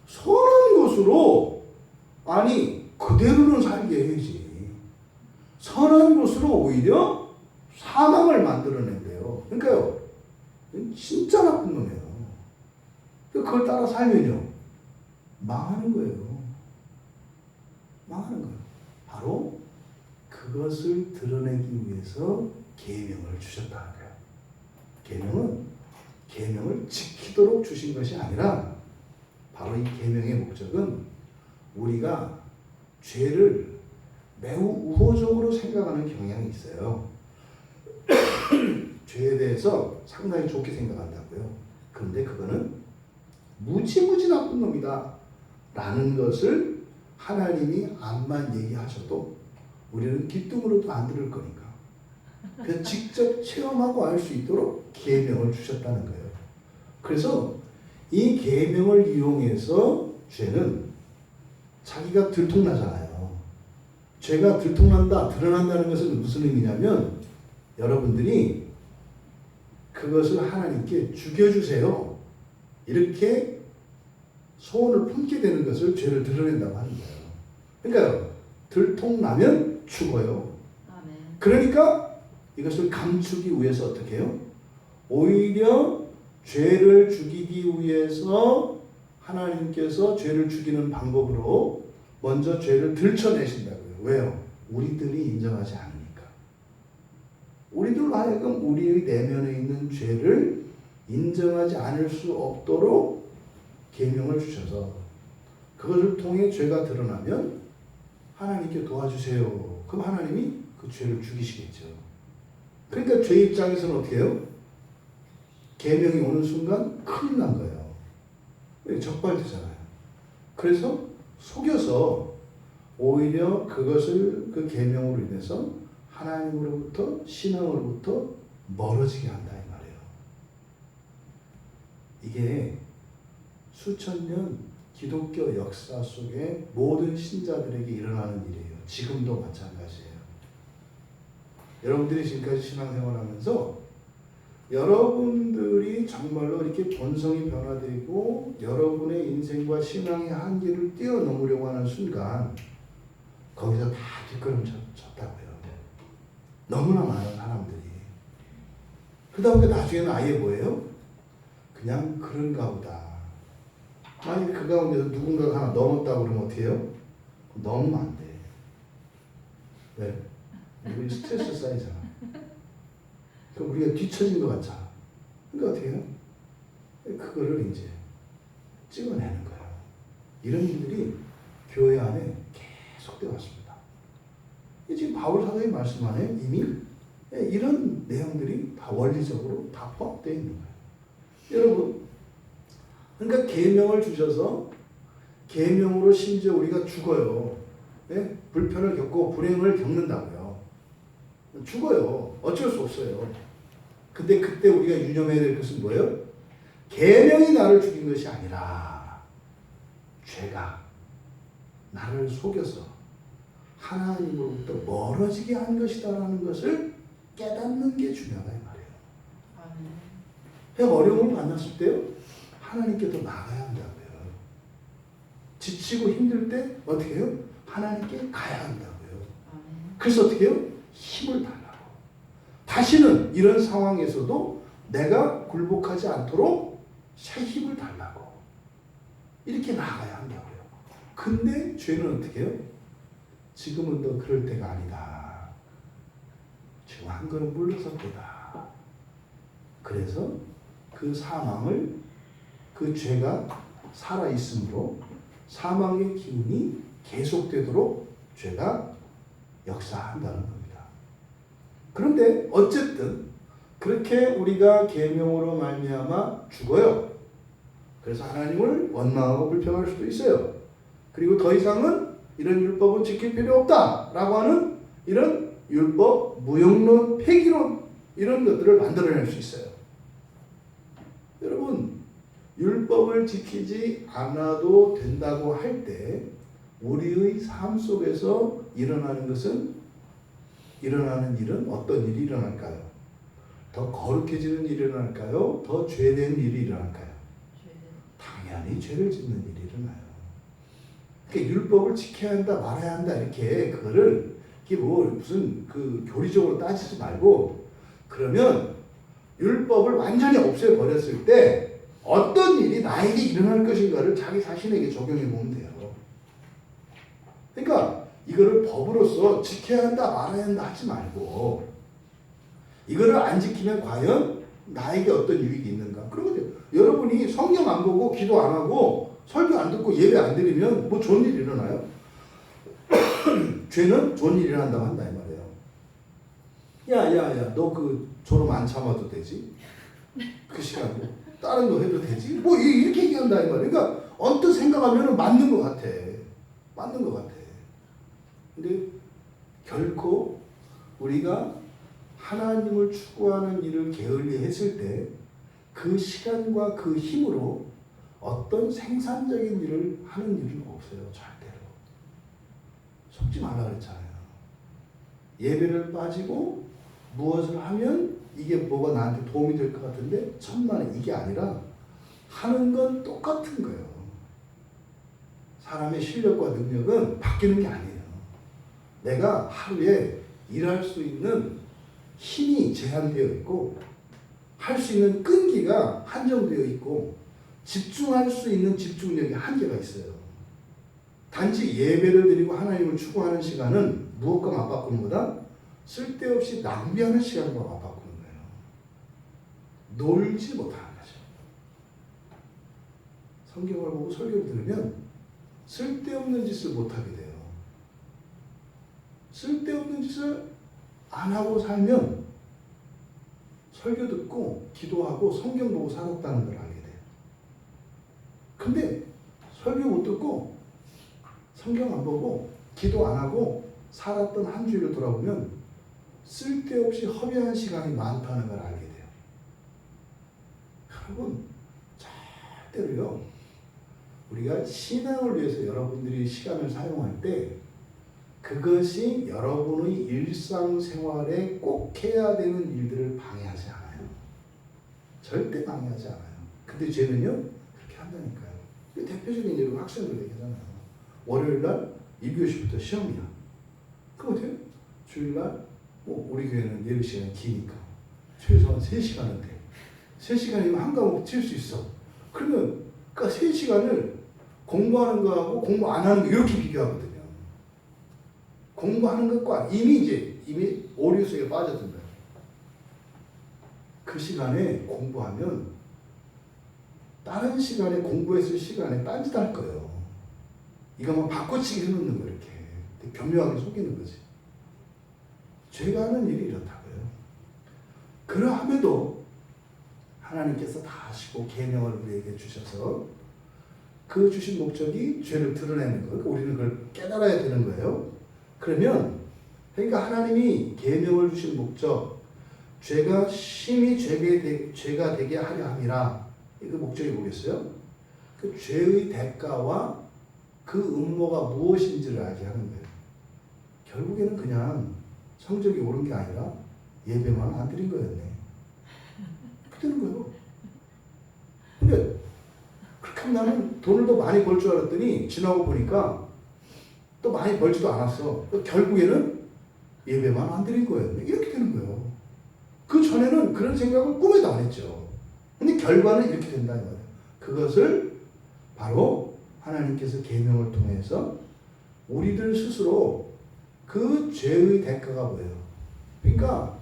선한 것으로 아니 그대로는 살게 해야지. 선한 것으로 오히려 사망을 만들어낸대요. 그러니까요. 진짜 나쁜 놈이에요. 그걸 따라 살면요. 망하는 거예요. 망하는 거예요. 바로 그 그것을 드러내기 위해서 계명을 주셨다는 거예요. 계명을 지키도록 주신 것이 아니라 바로 이 계명의 목적은 우리가 죄를 매우 우호적으로 생각하는 경향이 있어요. 죄에 대해서 상당히 좋게 생각한다고요. 그런데 그거는 무지무지 나쁜 놈이다 라는 것을 하나님이 암만 얘기하셔도 우리는 귀뚱으로도 안 들을 거니까 그래서 직접 체험하고 알 수 있도록 계명을 주셨다는 거예요. 그래서 이 계명을 이용해서 죄는 자기가 들통나잖아요. 죄가 들통난다, 드러난다는 것은 무슨 의미냐면 여러분들이 그것을 하나님께 죽여주세요. 이렇게 소원을 품게 되는 것을 죄를 드러낸다고 하는 거예요. 그러니까 들통나면 죽어요. 그러니까 이것을 감추기 위해서 어떻게 해요? 오히려 죄를 죽이기 위해서 하나님께서 죄를 죽이는 방법으로 먼저 죄를 들춰내신다고요. 왜요? 우리들이 인정하지 않으니까. 우리들로 하여금 우리의 내면에 있는 죄를 인정하지 않을 수 없도록 계명을 주셔서 그것을 통해 죄가 드러나면 하나님께 도와주세요. 그럼 하나님이 그 죄를 죽이시겠죠. 그러니까 죄 입장에서는 어떻게 해요? 계명이 오는 순간 큰일 난 거예요. 적발되잖아요. 그래서 속여서 오히려 그것을 그 계명으로 인해서 하나님으로부터 신앙으로부터 멀어지게 한다 이 말이에요. 이게 수천 년 기독교 역사 속에 모든 신자들에게 일어나는 일이에요. 지금도 마찬가지예요. 여러분들이 지금까지 신앙생활하면서 여러분들이 정말로 이렇게 본성이 변화되고 여러분의 인생과 신앙의 한계를 뛰어넘으려고 하는 순간 거기서 다 뒷걸음쳤다고요. 너무나 많은 사람들이. 그다음에 나중에는 아예 뭐예요? 그냥 그런가 보다. 만약 그 가운데서 누군가가 하나 넘었다고 그러면 어떻게 해요? 넘으면 안 돼. 왜? 우리 스트레스 쌓이잖아. 그럼 우리가 뒤처진 것 같잖아. 그러니까 어떻게 해요? 그거를 이제 찍어내는 거예요. 이런 일들이 교회 안에 계속되어 왔습니다. 지금 바울 사도의 말씀 안에 이미 이런 내용들이 다 원리적으로 다 포함되어 있는 거예요. 여러분, 그러니까 계명을 주셔서 계명으로 심지어 우리가 죽어요. 네? 불편을 겪고 불행을 겪는다고요. 죽어요. 어쩔 수 없어요. 근데 그때 우리가 유념해야 될 것은 뭐예요? 계명이 나를 죽인 것이 아니라 죄가 나를 속여서 하나님으로부터 멀어지게 한 것이다라는 것을 깨닫는 게 중요하다 이 말이에요. 어려움을 만났을 때요, 하나님께 더 나아가야 한다고요. 지치고 힘들 때 어떻게 해요? 하나님께 가야 한다고요. 그래서 어떻게 해요? 힘을 달라고. 다시는 이런 상황에서도 내가 굴복하지 않도록 새 힘을 달라고. 이렇게 나아가야 한다고요. 근데 죄는 어떻게 해요? 지금은 너 그럴 때가 아니다. 지금 한 걸음 물러섰다. 그래서 그 사망을, 그 죄가 살아있으므로 사망의 기운이 계속되도록 죄가 역사한다는 겁니다. 그런데 어쨌든 그렇게 우리가 계명으로 말미암아 죽어요. 그래서 하나님을 원망하고 불평할 수도 있어요. 그리고 더 이상은 이런 율법은 지킬 필요 없다라고 하는 이런 율법, 무용론, 폐기론 이런 것들을 만들어낼 수 있어요. 여러분, 율법을 지키지 않아도 된다고 할 때 우리의 삶 속에서 일어나는 일은 어떤 일이 일어날까요? 더 거룩해지는 일이 일어날까요? 더 죄된 일이 일어날까요? 당연히 죄를 짓는 일이 일어나요. 그러니까 율법을 지켜야 한다, 말아야 한다 이렇게 그거를 이게 뭐 무슨 그 교리적으로 따지지 말고 그러면 율법을 완전히 없애버렸을 때 어떤 일이 나에게 일어날 것인가를 자기 자신에게 적용해 보면 돼요. 그러니까 이거를 법으로서 지켜야 한다 말아야 한다 하지 말고 이거를 안 지키면 과연 나에게 어떤 유익이 있는가? 그러거든요. 여러분이 성경 안 보고 기도 안 하고 설교 안 듣고 예배 안 드리면 뭐 좋은 일 일어나요? 죄는 좋은 일 일어난다고 한다 이 말이에요. 야야야 너 그 졸음 안 참아도 되지? 그 시간 다른 거 해도 되지? 뭐 이렇게 얘기한다 이 말이에요. 그러니까 언뜻 생각하면 맞는 것 같아. 맞는 것 같아. 근데 결코 우리가 하나님을 추구하는 일을 게을리 했을 때 그 시간과 그 힘으로 어떤 생산적인 일을 하는 일은 없어요. 절대로. 속지 말라 그랬잖아요. 예배를 빠지고 무엇을 하면 이게 뭐가 나한테 도움이 될 것 같은데 천만에 이게 아니라 하는 건 똑같은 거예요. 사람의 실력과 능력은 바뀌는 게 아니에요. 내가 하루에 일할 수 있는 힘이 제한되어 있고 할 수 있는 끈기가 한정되어 있고 집중할 수 있는 집중력이 한계가 있어요. 단지 예배를 드리고 하나님을 추구하는 시간은 무엇과 맞바꾸는 거다? 쓸데없이 낭비하는 시간과 맞바꾸는 거예요. 놀지 못하는 거죠. 성경을 보고 설교를 들으면 쓸데없는 짓을 못하게 돼요. 쓸데없는 짓을 안 하고 살면 설교 듣고 기도하고 성경 보고 살았다는 걸 알게 돼요. 근데 설교 못 듣고 성경 안 보고 기도 안 하고 살았던 한 주일을 돌아보면 쓸데없이 허비한 시간이 많다는 걸 알게 돼요. 여러분 절대로요. 우리가 신앙을 위해서 여러분들이 시간을 사용할 때 그것이 여러분의 일상생활에 꼭 해야 되는 일들을 방해하지 않아요. 절대 방해하지 않아요. 근데 죄는요 그렇게 한다니까요. 대표적인 예로 학생들 얘기하잖아요. 월요일날 1교시부터 시험이야. 그럼 어때요? 주일날 뭐 우리 교회는 예배 시간이 기니까 최소한 3시간은 돼. 3시간이면 한 과목 칠 수 있어. 그러면 그러니까 3시간을 공부하는 거하고 공부 안 하는 거 이렇게 비교하거든요. 공부하는 것과 이미 오류 속에 빠져든 거예요. 그 시간에 공부하면 다른 시간에 공부했을 시간에 딴짓할 거예요. 이거만 바꿔치기 해놓는 거 이렇게 교묘하게 속이는 거지. 죄가 하는 일이 이렇다고요. 그러함에도 하나님께서 다 하시고 계명을 우리에게 주셔서 그 주신 목적이 죄를 드러내는 거예요. 우리는 그걸 깨달아야 되는 거예요. 그러면 그러니까 하나님이 계명을 주신 목적, 죄가 심히 죄가 되게 하려 함이라. 그 목적이 뭐겠어요? 그 죄의 대가와 그 음모가 무엇인지를 알게 하는 거예요. 결국에는 그냥 성적이 오른 게 아니라 예배만 안 드린 거였네. 그렇게 되는 거예요. 근데 그렇게 하면 나는 돈을 더 많이 벌 줄 알았더니 지나고 보니까 또 많이 벌지도 않았어. 결국에는 예배만 안 드린 거였네. 이렇게 되는 거예요. 그 전에는 그런 생각을 꿈에도 안 했죠. 근데 결과는 이렇게 된다 이 말이에요. 그것을 바로 하나님께서 계명을 통해서 우리들 스스로 그 죄의 대가가 뭐예요? 그러니까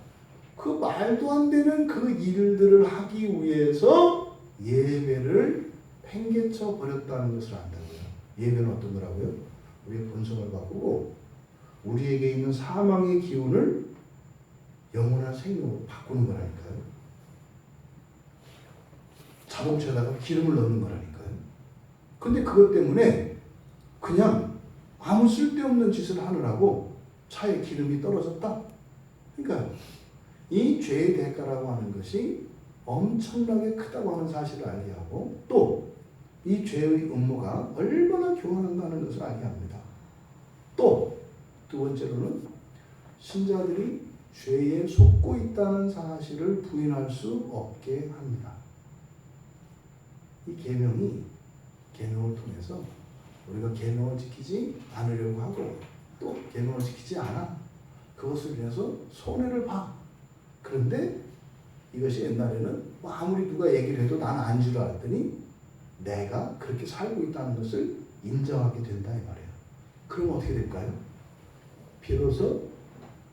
그 말도 안 되는 그 일들을 하기 위해서 예배를 팽개쳐 버렸다는 것을 안다고요. 예배는 어떤 거라고요? 우리의 본성을 바꾸고 우리에게 있는 사망의 기운을 영원한 생명으로 바꾸는 거라니까요. 자동차에다가 기름을 넣는 거라니까요. 근데 그것 때문에 그냥 아무 쓸데없는 짓을 하느라고 차에 기름이 떨어졌다. 그러니까 이 죄의 대가라고 하는 것이 엄청나게 크다고 하는 사실을 알게 하고 또 이 죄의 음모가 얼마나 교만한가 하는 것을 알게 합니다. 또 두 번째로는 신자들이 죄에 속고 있다는 사실을 부인할 수 없게 합니다. 이 계명을 통해서 우리가 계명을 지키지 않으려고 하고 또 계명을 지키지 않아 그것을 위해서 손해를 봐. 그런데 이것이 옛날에는 뭐 아무리 누가 얘기를 해도 나는 안 줄 알았더니 내가 그렇게 살고 있다는 것을 인정하게 된다 이 말이에요. 그럼 어떻게 될까요? 비로소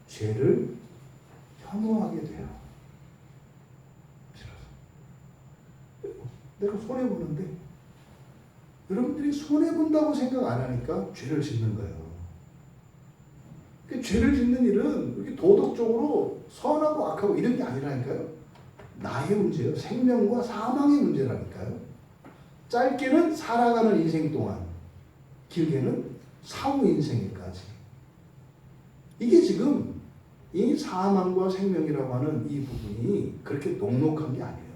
죄를 혐오하게 돼요. 비로소. 내가 손해보는데 여러분들이 손해본다고 생각 안 하니까 죄를 짓는 거예요. 죄를 짓는 일은 이렇게 도덕적으로 선하고 악하고 이런 게 아니라니까요. 나의 문제예요. 생명과 사망의 문제라니까요. 짧게는 살아가는 인생 동안, 길게는 사후 인생에까지. 이게 지금 이 사망과 생명이라고 하는 이 부분이 그렇게 녹록한 게 아니에요.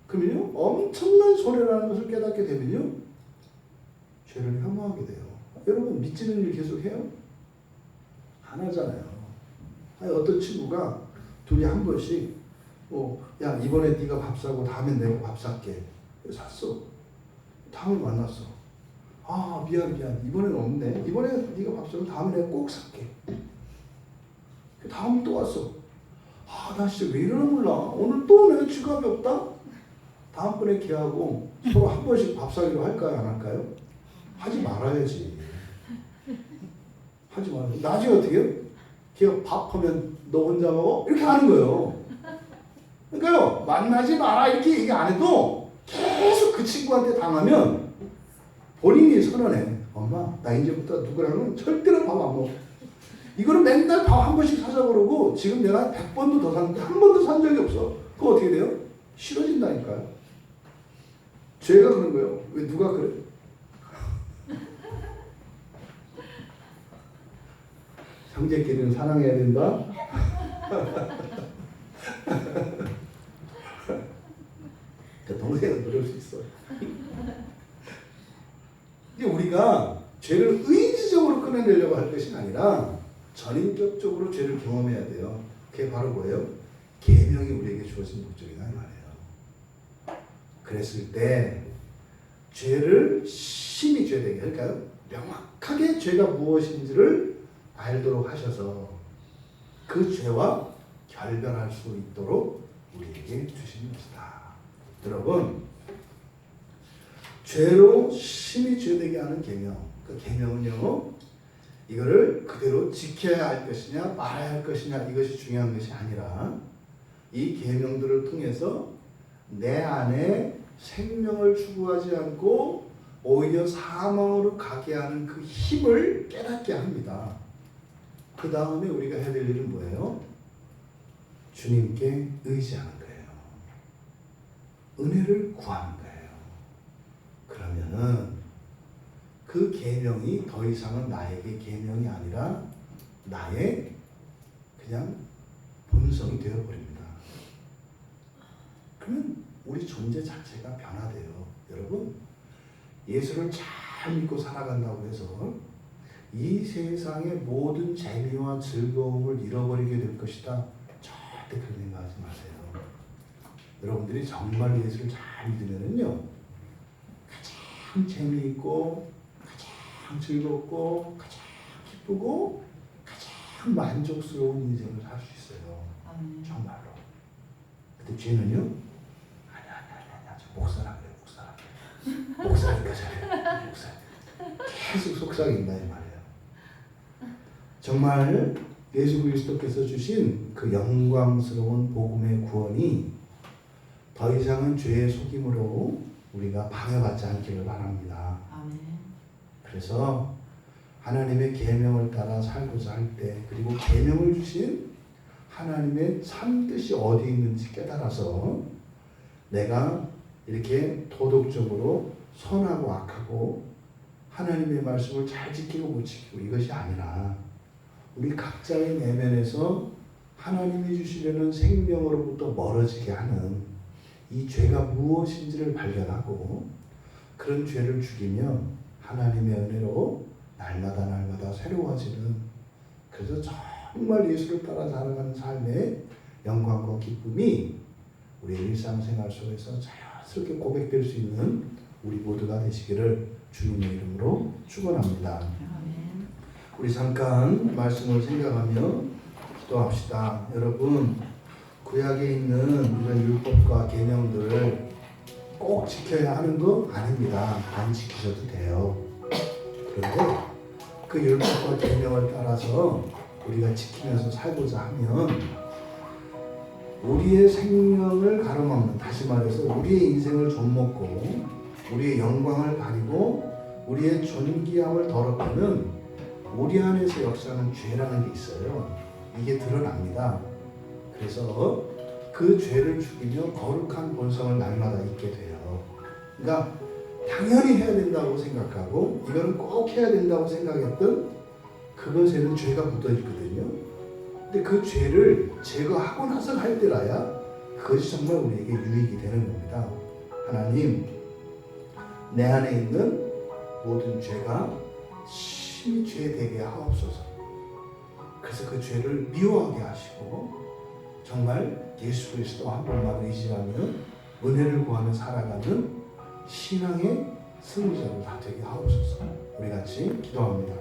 그러면요, 엄청난 손해라는 것을 깨닫게 되면요, 죄를 혐오하게 돼요. 여러분, 믿지는 일 계속 해요? 안 하잖아요. 아니, 어떤 친구가 둘이 한 번씩 야, 이번에 네가 밥 사고 다음에 내가 밥 살게. 샀어. 다음에 만났어. 아, 미안. 이번에는 없네. 이번에 네가 밥 사면 다음에 내가 꼭 살게. 다음에 또 왔어. 아, 나 진짜 왜 이러나 몰라. 오늘 또 내가 지갑이 없다? 다음번에 걔하고 서로 한 번씩 밥 사기로 할까요? 안 할까요? 하지 말아야지. 하지 말아요. 나중에 어떻게 해요? 걔가 밥하면 너 혼자 먹어? 이렇게 하는 거예요. 그러니까요, 만나지 마라 이렇게 얘기 안 해도 계속 그 친구한테 당하면 본인이 선언해. 엄마, 나 이제부터 누구랑은 절대로 밥 안 먹어. 이거는 맨날 밥 한 번씩 사자 그러고 지금 내가 100번도 더 샀는데 한 번도 산 적이 없어. 그거 어떻게 돼요? 싫어진다니까요. 죄가 그런 거예요. 왜 누가 그래? 형제끼리는 사랑해야 된다. 동생은 그럴 수 있어. 근데 우리가 죄를 의지적으로 끊어내려고 할 것이 아니라 전인격적으로 죄를 경험해야 돼요. 그게 바로 뭐예요? 계명이 우리에게 주어진 목적이다 이 말이에요. 그랬을 때 죄를 심히 죄되게, 그러니까 명확하게 죄가 무엇인지를 알도록 하셔서 그 죄와 결별할 수 있도록 우리에게 주신 것이다. 여러분, 죄로 심히 죄되게 하는 계명, 그 계명은요, 이거를 그대로 지켜야 할 것이냐 말아야 할 것이냐 이것이 중요한 것이 아니라 이 계명들을 통해서 내 안에 생명을 추구하지 않고 오히려 사망으로 가게 하는 그 힘을 깨닫게 합니다. 그 다음에 우리가 해야 될 일은 뭐예요? 주님께 의지하는 거예요. 은혜를 구하는 거예요. 그러면은 그 계명이 더 이상은 나에게 계명이 아니라 나의 그냥 본성이 되어버립니다. 그러면 우리 존재 자체가 변화돼요. 여러분, 예수를 잘 믿고 살아간다고 해서 이 세상의 모든 재미와 즐거움을 잃어버리게 될 것이다. 절대 그런 생각하지 마세요. 여러분들이 정말 예수를 잘 믿으면은요, 가장 재미있고 가장 즐겁고 가장 기쁘고 가장 만족스러운 인생을 살 수 있어요. 정말로. 근데 죄는요, 아니야. 저 목사라 그래. 목사니까 잘해. 목사. 계속 속삭인다 이 말이에요. 정말 예수 그리스도께서 주신 그 영광스러운 복음의 구원이 더 이상은 죄의 속임으로 우리가 방해받지 않기를 바랍니다. 아멘. 그래서 하나님의 계명을 따라 살고자 할 때, 그리고 계명을 주신 하나님의 참 뜻이 어디 있는지 깨달아서 내가 이렇게 도덕적으로 선하고 악하고 하나님의 말씀을 잘 지키고 못 지키고 이것이 아니라 우리 각자의 내면에서 하나님이 주시려는 생명으로부터 멀어지게 하는 이 죄가 무엇인지를 발견하고 그런 죄를 죽이며 하나님의 은혜로 날마다 새로워지는, 그래서 정말 예수를 따라 살아가는 삶의 영광과 기쁨이 우리 일상생활 속에서 자연스럽게 고백될 수 있는 우리 모두가 되시기를 주님의 이름으로 축원합니다. 우리 잠깐 말씀을 생각하며 기도합시다. 여러분, 구약에 있는 이런 율법과 계명들을 꼭 지켜야 하는 거 아닙니다. 안 지키셔도 돼요. 그런데 그 율법과 계명을 따라서 우리가 지키면서 살고자 하면 우리의 생명을 가로막는, 다시 말해서 우리의 인생을 좀먹고 우리의 영광을 가리고 우리의 존귀함을 더럽히는 우리 안에서 역사하는 죄라는 게 있어요. 이게 드러납니다. 그래서 그 죄를 죽이며 거룩한 본성을 날마다 잊게 돼요. 그러니까 당연히 해야 된다고 생각하고 이거는 꼭 해야 된다고 생각했던 그것에는 죄가 묻어 있거든요. 근데 그 죄를 제거하고 나서 할 때라야 그것이 정말 우리에게 유익이 되는 겁니다. 하나님, 내 안에 있는 모든 죄가 심히 죄되게 하옵소서. 그래서 그 죄를 미워하게 하시고 정말 예수 그리스도 한 분만 의지하며 은혜를 구하며 살아가는 신앙의 승리자로 다 되게 하옵소서. 우리 같이 기도합니다.